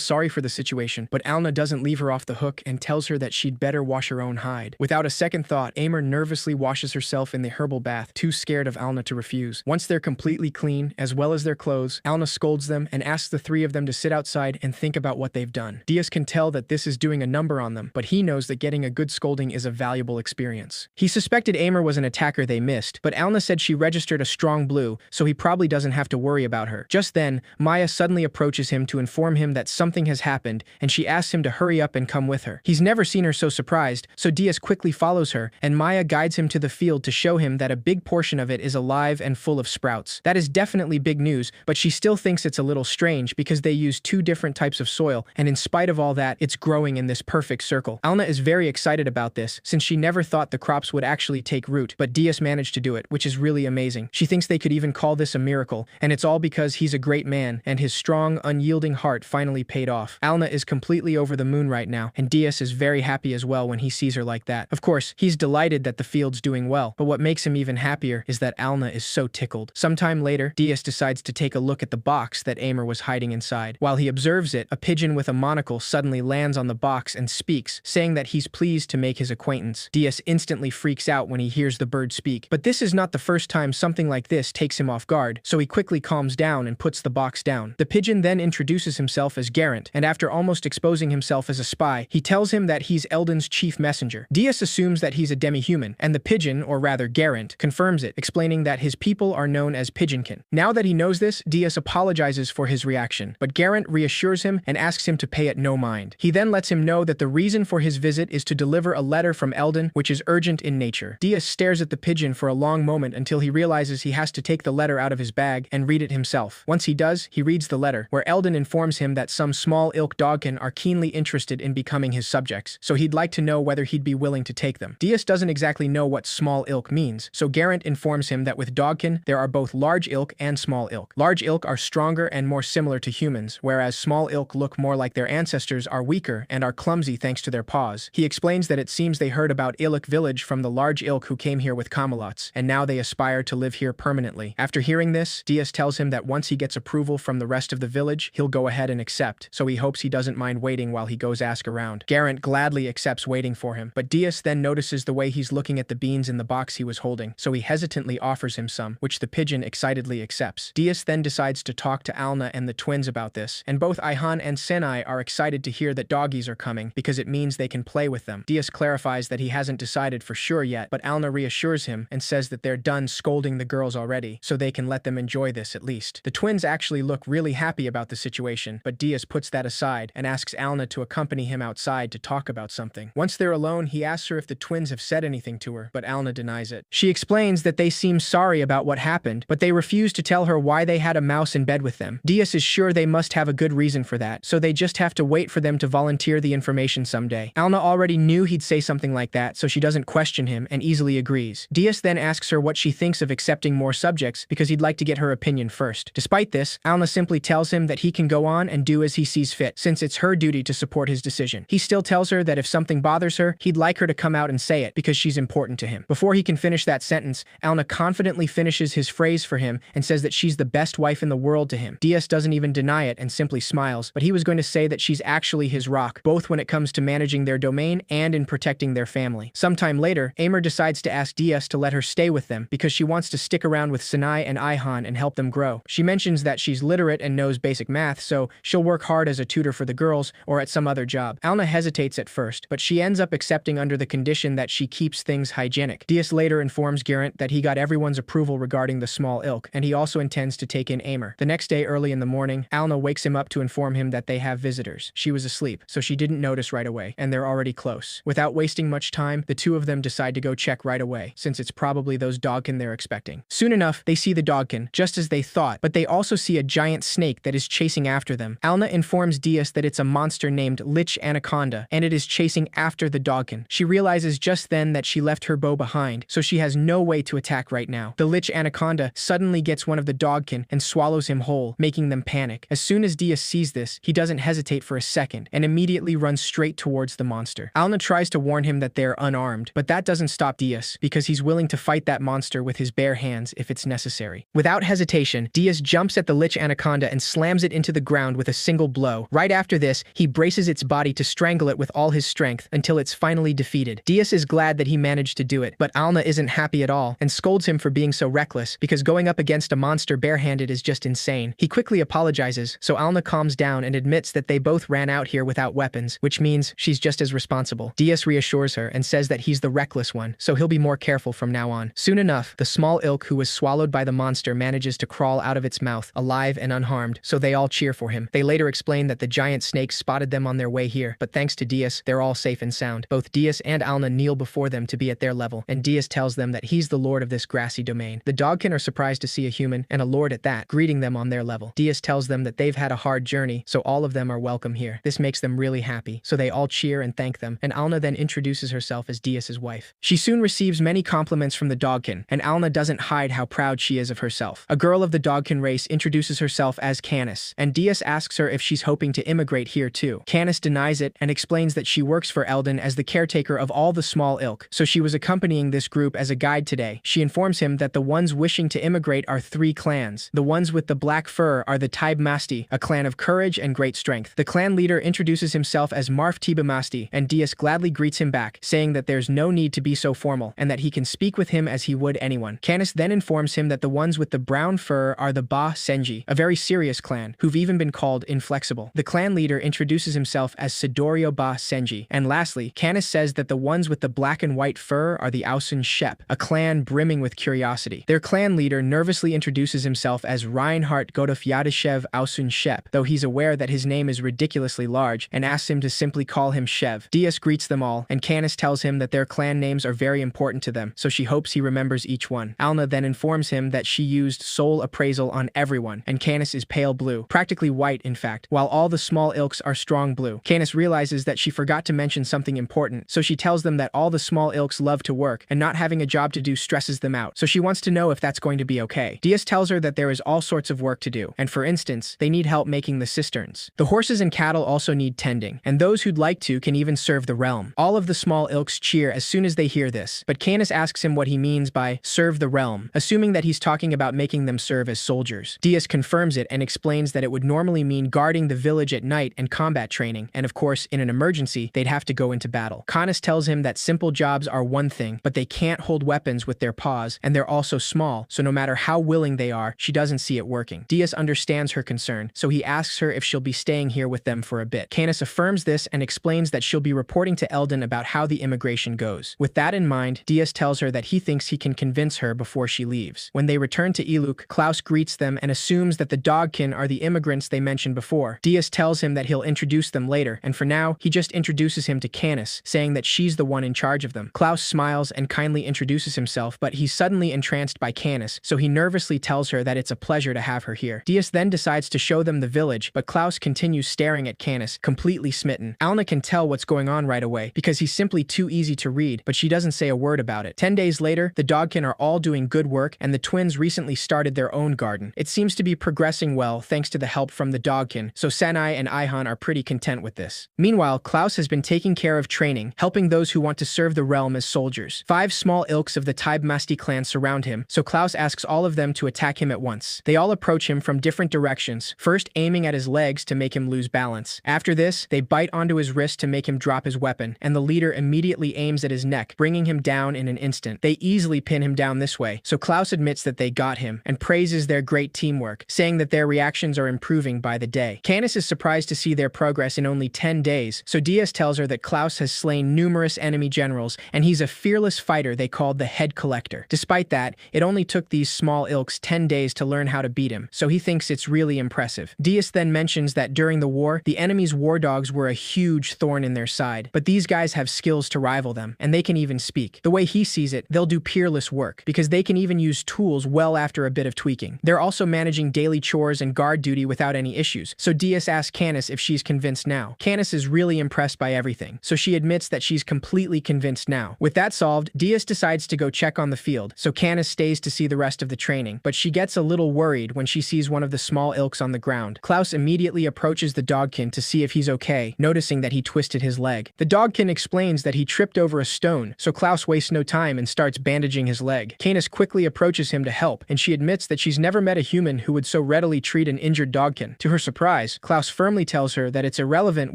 sorry for the situation, but Alna doesn't leave her off the hook and tells her that she'd better wash her own hide. Without a second thought, Amor nervously washes herself in the herbal bath, too scared of Alna to refuse. Once they're completely clean, as well as their clothes, Alna scolds them and asks the three of them to sit outside and think about what they've done. Diaz can tell that this is doing a number on them, but he knows that getting a good scolding is a valuable experience. He suspected Amor was an attacker they missed, but Alna said she registered a strong blue, so he probably doesn't have to worry about her. Just then, Maya suddenly approaches him to inform him that something has happened, and she asks him to hurry up and come with her. He's never seen her so surprised, so Diaz quickly follows her, and Maya guides him to the field to show him that a big portion of it is alive and full of sprouts. That is definitely big news, but she still thinks it's a little strange because they use two different types of soil, and in spite of all that, it's growing in this perfect circle. Alna is very excited about this, since she never thought the crops would actually take root, but Diaz managed to do it, which is really amazing. She thinks they could even call this a miracle, and it's all because he's a great man, and his strong, unyielding heart finally paid off. Alna is completely over the moon right now, and Diaz is very happy as well when he sees her like that. Of course, he's delighted that the field's doing well, but what makes him even happier is that Alna is so tickled. Sometime later, Diaz decides to take a look at the box that Amor was hiding inside. While he observes it, a pigeon with a monocle suddenly lands on the box and speaks, saying that he's pleased to make his acquaintance. Diaz instantly freaks out when he hears the bird speak, but this is not the first time something like this takes him off guard, so he quickly calms down and puts the box down. The pigeon then introduces himself as Garant, and after almost exposing himself as a spy, he tells him that he's Eldon's chief messenger. Diaz assumes that he's a demi-human, and the pigeon, or rather Garant, confirms it, explaining that his people are known as Pigeonkin. Now that he knows this, Diaz apologizes for his reaction, but Garant reassures him and asks him to pay it no mind. He then lets him know that the reason for his visit is to deliver a letter from Eldon, which is urgent in nature. Diaz stares at the pigeon for a long moment until he realizes he has to take the letter out of his bag and read it himself. Once he does, he reads the letter, where Eldon informs him that some small ilk dogkin are keenly interested in becoming his subjects, so he'd like to know whether he'd be willing to take them. Diaz doesn't exactly know what small ilk means, so Garant informs him that with dogkin, there are both large ilk and small ilk. Large ilk are stronger and more similar to humans, whereas small ilk look more like their ancestors are weaker and are clumsy thanks to their paws. He explains that it seems they heard about Ilk village from the large ilk who came here with Camelots, and now they aspire to live here permanently. After hearing this, Diaz tells him that once he gets approval from the rest of the village, he'll go ahead and accept, so he hopes he doesn't mind waiting while he goes ask around. Garant gladly accepts waiting for him, but Diaz then notices the way he's looking at the beans in the box he was holding, so he hesitantly offers him some, which the pigeon excitedly accepts. Diaz then decides to talk to Alna and the twins about this, and both Ihan and Senai are excited to hear that doggies are coming because it means they can play with them. Diaz clarifies that he hasn't decided for sure yet, but Alna reassures him and says that they're done scolding the girls already, so they can let them enjoy this at least. The twins actually look really happy about the situation, but Diaz puts that aside and asks Alna to accompany him outside to talk about something. Once they're alone, he asks her if the twins have said anything to her, but Alna denies it. She explains that they seem sorry about what happened, but they refuse to tell her why they had a mouse in bed with them. Diaz is sure they must have a good reason for that, so they just have to wait for them to volunteer the information someday. Alna already knew he'd say something like that, so she doesn't question him and easily agrees. Diaz then asks her what she thinks of accepting more subjects because he'd like to get her opinion first. Despite this, Alna simply tells him that he can go on and do as he sees fit, since it's her duty to support his decision. He still tells her that if something bothers her, he'd like her to come out and say it because she's important to him. Before he can finish that sentence, Alna confidently finishes his phrase for him and says that she's the best wife in the world to him. Diaz doesn't even deny it and simply smiles, but he was going to say that she's actually his rock, both when it comes to managing their domain and in protecting their family. Sometime later, Amor decides to ask Diaz to let her stay with them because she wants to stick around with Sinai and Ihan and help them grow. She mentions that she's literate and knows basic math, so she'll work hard as a tutor for the girls or at some other job. Alna hesitates at first, but she ends up accepting under the condition that she keeps things hygienic. Diaz later informs Garant that he got everyone's approval regarding the small ilk, and he also intends to take in Amor. The next day early in the morning, Alna wakes him up to inform him that they have visitors. She was asleep, so she didn't notice right away, and they're already close. Without wasting much time, the two of them decide to go check right away, since it's probably those dogkin they're expecting. Soon enough, they see the dogkin, just as they thought, but they also see a giant snake that is chasing after them. Alna informs Diaz that it's a monster named Lich Anaconda, and it is chasing after the dogkin. She realizes just then that she left her bow behind, so she has no way to attack right now. The Lich Anaconda suddenly gets one of the dogkin and swallows him whole, making them panic. As soon as Diaz sees this, he doesn't hesitate for a second, and immediately runs straight towards the monster. Alna tries to warn him that they are unarmed, but that doesn't stop Diaz, because he's willing to fight that monster with his bare hands if it's necessary. Without hesitation, Diaz jumps at the lich anaconda and slams it into the ground with a single blow. Right after this, he braces its body to strangle it with all his strength until it's finally defeated. Diaz is glad that he managed to do it, but Alna isn't happy at all and scolds him for being so reckless, because going up against a monster barehanded is just insane. He quickly apologizes, so Alna calms down and admits that they both ran out here without weapons, which means she's just as responsible. Diaz reassures her and says that he's the reckless one, so he'll be more careful from now on. Soon enough, the small ilk who was swallowed by the monster manages to crawl out of its mouth, alive and unharmed, so they all cheer for him. They later explain that the giant snake spotted them on their way here, but thanks to Diaz, they're all safe and sound. Both Diaz and Alna kneel before them to be at their level, and Diaz tells them that he's the lord of this grassy domain. The dogkin are surprised to see a human, and a lord at that, greeting them on their level. Diaz tells them that they've had a hard journey, so all of them are welcome here. This makes them really happy, so they all cheer and thank them, and Alna then introduces herself as Diaz's wife. She soon receives many compliments from the dogkin, and Alna doesn't hide how proud she is of herself. A girl of the dogkin race introduces herself as Canis, and Diaz asks her if she's hoping to immigrate here too. Canis denies it and explains that she works for Eldon as the caretaker of all the small ilk, so she was accompanying this group as a guide today. She informs him that the ones wishing to immigrate are 3 clans. The ones with the black fur are the Tybe Masti, a clan of courage and great strength. The clan leader introduces himself as Marf Tiba Masti, and Diaz gladly greets him back, saying that there's no need to be so formal, and that he can speak with him as he would anyone. Canis then informs him that the ones with the brown fur are the Ba Senji, a very serious clan, who've even been called inflexible. The clan leader introduces himself as Sidorio Ba Senji, and lastly, Canis says that the ones with the black and white fur are the Ausun Shep, a clan brimming with curiosity. Their clan leader nervously introduces himself as Reinhardt Godov Yadishev Ausun Shep, though he's aware that his name is ridiculously large, and asks him to simply call him Shev. Diaz greets them all, and Canis tells him that their clan names are very important to them, so she hopes he remembers each one. Alna then informs him that she used soul appraisal on everyone, and Canis is pale blue, practically white in fact, while all the small ilks are strong blue. Canis realizes that she forgot to mention something important, so she tells them that all the small ilks love to work, and not having a job to do stresses them out, so she wants to know if that's going to be okay. Diaz tells her that there is all sorts of work to do, and for instance, they need help making the cisterns. The horses and cattle also need tending, and those who'd like to can even serve the realm. All of the small ilks cheer as soon as they hear this, but Canis asks him what he means by serve the realm, assuming that he's talking about making them serve as soldiers. Diaz confirms it and explains that it would normally mean guarding the village at night and combat training, and of course, in an emergency, they'd have to go into battle. Canis tells him that simple jobs are one thing, but they can't hold weapons with their paws, and they're also small, so no matter how willing they are, she doesn't see it working. Diaz understands her concern, so he asks her if she'll be staying here with them for a bit. Canis affirms this and explains that she'll be reporting to Eldon about how the immigration goes. With that in mind, Diaz tells her that he thinks he can convince her before she leaves. When they return to Iluk, Klaus greets them and assumes that the dogkin are the immigrants they mentioned before. Diaz tells him that he'll introduce them later, and for now, he just introduces him to Canis, saying that she's the one in charge of them. Klaus smiles and kindly introduces himself, but he's suddenly entranced by Canis, so he nervously tells her that it's a pleasure to have her here. Diaz then decides to show them the village, but Klaus continues staring at Canis, completely smitten. Alna can tell what's going on right away, because he's simply too easy to read, but she doesn't say a word about it. 10 days later, the dogkin are all doing good work, and the twins recently started their own garden. It seems to be progressing well thanks to the help from the dogkin, so Sanai and Ihan are pretty content with this. Meanwhile, Klaus has been taking care of training, helping those who want to serve the realm as soldiers. 5 small ilks of the Tybe Masti clan surround him, so Klaus asks all of them to attack him at once. They all approach him from different directions, first aiming at his legs to make him lose balance. After this, they bite onto his wrist to make him drop his weapon, and the leader immediately aims at his neck, bringing him down in an instant. They easily pin him down this way, so Klaus admits that they got him, and praises their great teamwork, saying that their reactions are improving by the day. Canis is surprised to see their progress in only 10 days, so Diaz tells her that Klaus has slain numerous enemy generals, and he's a fearless fighter they called the Head Collector. Despite that, it only took these small ilks 10 days to learn how to beat him, so he thinks it's really impressive. Diaz then mentions that during the war, the enemy's war dogs were a huge thorn in their side, but these guys have skills to rival them, and they can even speak. The way he sees it, they'll do peerless work, because they can even use tools well after a bit of tweaking. They're also managing daily chores and guard duty without any issues, so Diaz asks Canis if she's convinced now. Canis is really impressed by everything, so she admits that she's completely convinced now. With that solved, Diaz decides to go check on the field, so Canis stays to see the rest of the training, but she gets a little worried when she sees one of the small ilks on the ground. Klaus immediately approaches the dogkin to see if he's he's okay, noticing that he twisted his leg. The dogkin explains that he tripped over a stone, so Klaus wastes no time and starts bandaging his leg. Canis quickly approaches him to help, and she admits that she's never met a human who would so readily treat an injured dogkin. To her surprise, Klaus firmly tells her that it's irrelevant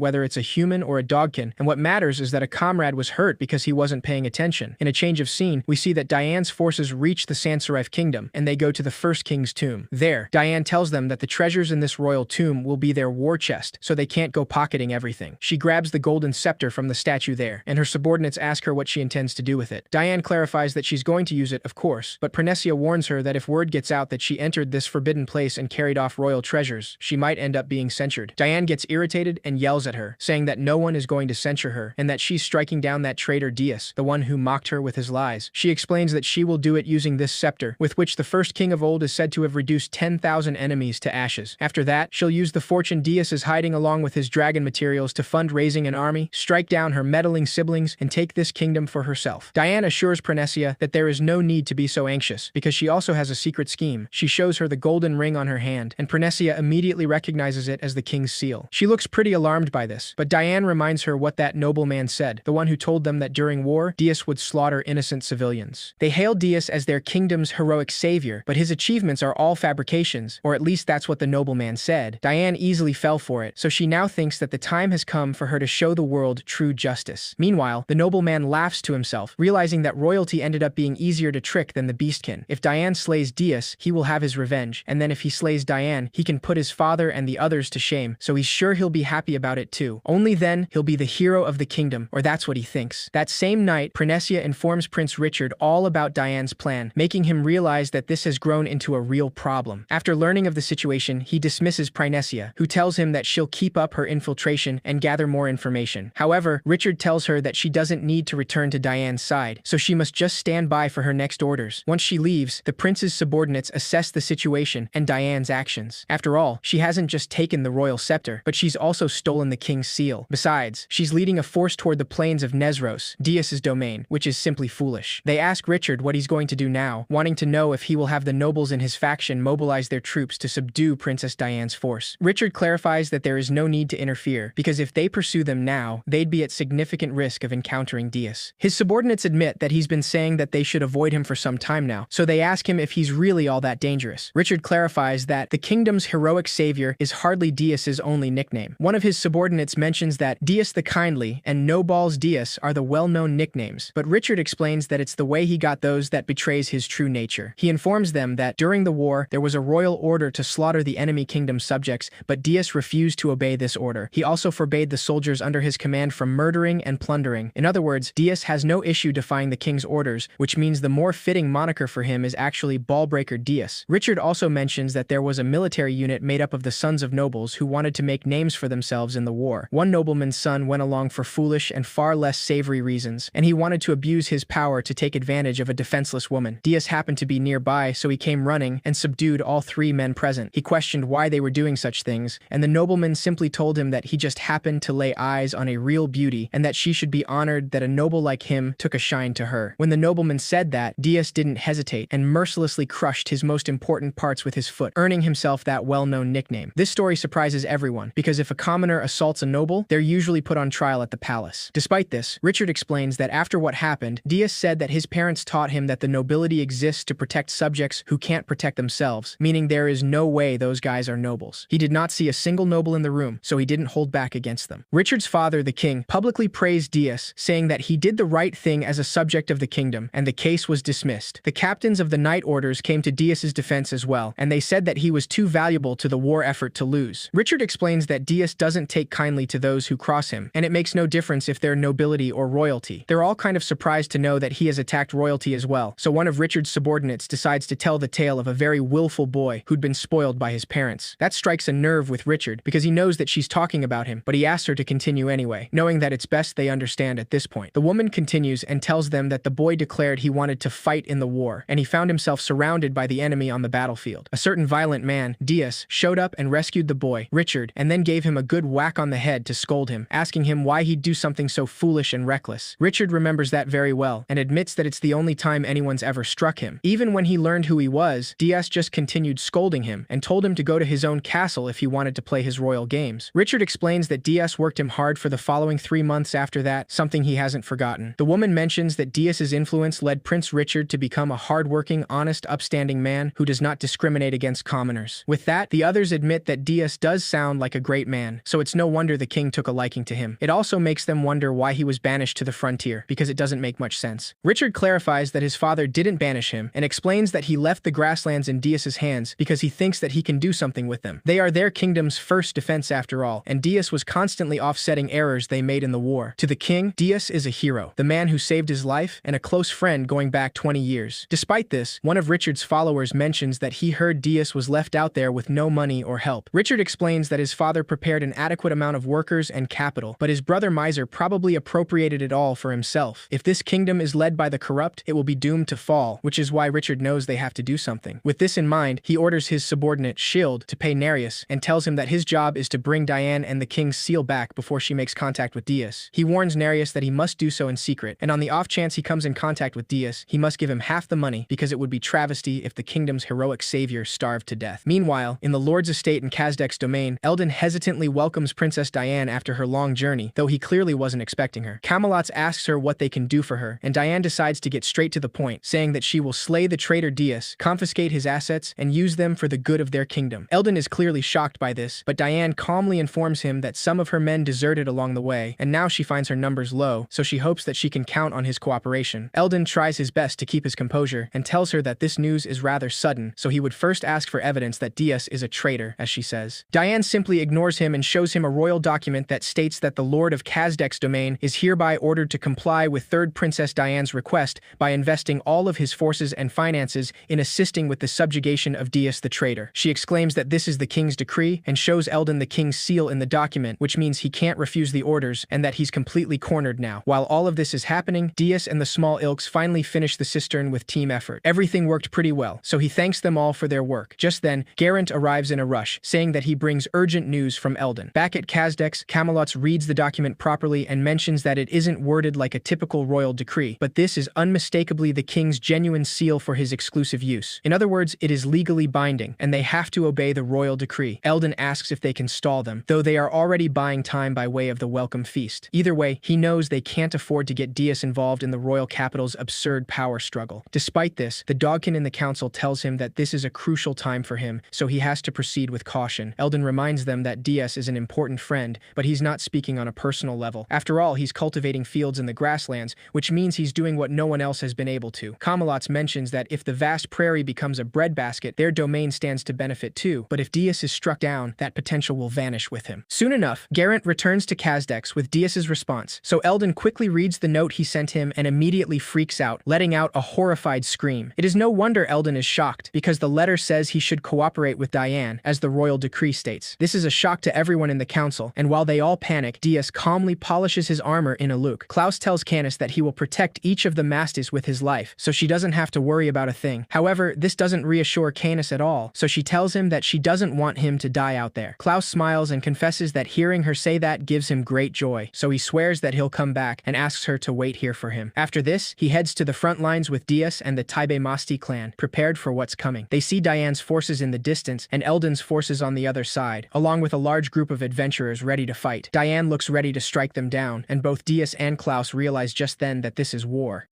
whether it's a human or a dogkin, and what matters is that a comrade was hurt because he wasn't paying attention. In a change of scene, we see that Diane's forces reach the Sans-Serif kingdom, and they go to the first king's tomb. There, Diane tells them that the treasures in this royal tomb will be their war chest, so they can't go pocketing everything. She grabs the golden scepter from the statue there, and her subordinates ask her what she intends to do with it. Diane clarifies that she's going to use it, of course, but Pranesia warns her that if word gets out that she entered this forbidden place and carried off royal treasures, she might end up being censured. Diane gets irritated and yells at her, saying that no one is going to censure her, and that she's striking down that traitor Dias, the one who mocked her with his lies. She explains that she will do it using this scepter, with which the first king of old is said to have reduced 10,000 enemies to ashes. After that, she'll use the fortune Dias is hiding along with his dragon materials to fund raising an army, strike down her meddling siblings, and take this kingdom for herself. Diane assures Pranesia that there is no need to be so anxious, because she also has a secret scheme. She shows her the golden ring on her hand, and Pranesia immediately recognizes it as the king's seal. She looks pretty alarmed by this, but Diane reminds her what that nobleman said, the one who told them that during war, Dias would slaughter innocent civilians. They hail Dias as their kingdom's heroic savior, but his achievements are all fabrications, or at least that's what the nobleman said. Diane easily fell for it, so she now thinks that the time has come for her to show the world true justice. Meanwhile, the nobleman laughs to himself, realizing that royalty ended up being easier to trick than the beastkin. If Diane slays Dias, he will have his revenge, and then if he slays Diane, he can put his father and the others to shame, so he's sure he'll be happy about it too. Only then, he'll be the hero of the kingdom, or that's what he thinks. That same night, Pranesia informs Prince Richard all about Diane's plan, making him realize that this has grown into a real problem. After learning of the situation, he dismisses Pranesia, who tells him that she'll keep up her infiltration and gather more information. However, Richard tells her that she doesn't need to return to Diane's side, so she must just stand by for her next orders. Once she leaves, the prince's subordinates assess the situation and Diane's actions. After all, she hasn't just taken the royal scepter, but she's also stolen the king's seal. Besides, she's leading a force toward the plains of Nesros, Dias's domain, which is simply foolish. They ask Richard what he's going to do now, wanting to know if he will have the nobles in his faction mobilize their troops to subdue Princess Diane's force. Richard clarifies that there is no need to interfere, because if they pursue them now, they'd be at significant risk of encountering Dias. His subordinates admit that he's been saying that they should avoid him for some time now, so they ask him if he's really all that dangerous. Richard clarifies that the kingdom's heroic savior is hardly Dias's only nickname. One of his subordinates mentions that Dias the Kindly and No Balls Dias are the well-known nicknames, but Richard explains that it's the way he got those that betrays his true nature. He informs them that during the war, there was a royal order to slaughter the enemy kingdom's subjects, but Dias refused to obey this order. He also forbade the soldiers under his command from murdering and plundering. In other words, Dias has no issue defying the king's orders, which means the more fitting moniker for him is actually Ballbreaker Dias. Richard also mentions that there was a military unit made up of the sons of nobles who wanted to make names for themselves in the war. One nobleman's son went along for foolish and far less savory reasons, and he wanted to abuse his power to take advantage of a defenseless woman. Dias happened to be nearby, so he came running and subdued all three men present. He questioned why they were doing such things, and the nobleman simply told him that he just happened to lay eyes on a real beauty and that she should be honored that a noble like him took a shine to her. When the nobleman said that, Dias didn't hesitate and mercilessly crushed his most important parts with his foot, earning himself that well-known nickname. This story surprises everyone, because if a commoner assaults a noble, they're usually put on trial at the palace. Despite this, Richard explains that after what happened, Dias said that his parents taught him that the nobility exists to protect subjects who can't protect themselves, meaning there is no way those guys are nobles. He did not see a single noble in the room, so he didn't hold back against them. Richard's father, the king, publicly praised Dias, saying that he did the right thing as a subject of the kingdom, and the case was dismissed. The captains of the Knight Orders came to Dias's defense as well, and they said that he was too valuable to the war effort to lose. Richard explains that Dias doesn't take kindly to those who cross him, and it makes no difference if they're nobility or royalty. They're all kind of surprised to know that he has attacked royalty as well, so one of Richard's subordinates decides to tell the tale of a very willful boy who'd been spoiled by his parents. That strikes a nerve with Richard, because he knows that she's talking about him, but he asks her to continue anyway, knowing that it's best they understand at this point. The woman continues and tells them that the boy declared he wanted to fight in the war, and he found himself surrounded by the enemy on the battlefield. A certain violent man, Dias, showed up and rescued the boy, Richard, and then gave him a good whack on the head to scold him, asking him why he'd do something so foolish and reckless. Richard remembers that very well, and admits that it's the only time anyone's ever struck him. Even when he learned who he was, Dias just continued scolding him, and told him to go to his own castle if he wanted to play his royal games. Richard Richard explains that Diaz worked him hard for the following 3 months after that, something he hasn't forgotten. The woman mentions that Diaz's influence led Prince Richard to become a hardworking, honest, upstanding man who does not discriminate against commoners. With that, the others admit that Diaz does sound like a great man, so it's no wonder the king took a liking to him. It also makes them wonder why he was banished to the frontier, because it doesn't make much sense. Richard clarifies that his father didn't banish him, and explains that he left the grasslands in Diaz's hands because he thinks that he can do something with them. They are their kingdom's first defense after all, and Diaz was constantly offsetting errors they made in the war. To the king, Diaz is a hero, the man who saved his life, and a close friend going back 20 years. Despite this, one of Richard's followers mentions that he heard Diaz was left out there with no money or help. Richard explains that his father prepared an adequate amount of workers and capital, but his brother Miser probably appropriated it all for himself. If this kingdom is led by the corrupt, it will be doomed to fall, which is why Richard knows they have to do something. With this in mind, he orders his subordinate, Shield, to pay Nereus, and tells him that his job is to bring Diane and the king's seal back before she makes contact with Diaz. He warns Nereus that he must do so in secret, and on the off chance he comes in contact with Diaz, he must give him half the money because it would be travesty if the kingdom's heroic savior starved to death. Meanwhile, in the Lord's estate in Kazdek's domain, Eldon hesitantly welcomes Princess Diane after her long journey, though he clearly wasn't expecting her. Camelot asks her what they can do for her, and Diane decides to get straight to the point, saying that she will slay the traitor Diaz, confiscate his assets, and use them for the good of their kingdom. Eldon is clearly shocked by this, but Diane calmly informs him that some of her men deserted along the way, and now she finds her numbers low, so she hopes that she can count on his cooperation. Eldon tries his best to keep his composure, and tells her that this news is rather sudden, so he would first ask for evidence that Diaz is a traitor, as she says. Diane simply ignores him and shows him a royal document that states that the Lord of Kazdek's domain is hereby ordered to comply with Third Princess Diane's request by investing all of his forces and finances in assisting with the subjugation of Diaz the traitor. She exclaims that this is the king's decree and shows Eldon the king's seal in the document, which means he can't refuse the orders and that he's completely cornered now. While all of this is happening, Diaz and the small ilks finally finish the cistern with team effort. Everything worked pretty well, so he thanks them all for their work. Just then, Geraint arrives in a rush, saying that he brings urgent news from Eldon. Back at Kazdek's, Camelot reads the document properly and mentions that it isn't worded like a typical royal decree, but this is unmistakably the king's genuine seal for his exclusive use. In other words, it is legally binding, and they have to obey the royal decree. Eldon asks if they can stall them, though they are already buying time by way of the welcome feast. Either way, he knows they can't afford to get Diaz involved in the royal capital's absurd power struggle. Despite this, the Dogkin in the council tells him that this is a crucial time for him, so he has to proceed with caution. Eldon reminds them that Diaz is an important friend, but he's not speaking on a personal level. After all, he's cultivating fields in the grasslands, which means he's doing what no one else has been able to. Camelot mentions that if the vast prairie becomes a breadbasket, their domain stands to benefit too, but if Diaz is struck down, that potential will vanish with him. Soon enough, Geraint returns to Kazdek's with Diaz's response, so Eldon quickly reads the note he sent him and immediately freaks out, letting out a horrified scream. It is no wonder Eldon is shocked, because the letter says he should cooperate with Diane, as the royal decree states. This is a shock to everyone in the council, and while they all panic, Diaz calmly polishes his armor in a luke. Klaus tells Canis that he will protect each of the Mastis with his life, so she doesn't have to worry about a thing. However, this doesn't reassure Canis at all, so she tells him that she doesn't want him to die out there. Klaus smiles and confesses that hearing her say that gives him great joy, so he swears that he'll come back and asks her to wait here for him. After this, he heads to the front lines with Diaz and the Taibe Masti clan, prepared for what's coming. They see Diane's forces in the distance and Eldon's forces on the other side, along with a large group of adventurers ready to fight. Diane looks ready to strike them down, and both Diaz and Klaus realize just then that this is war.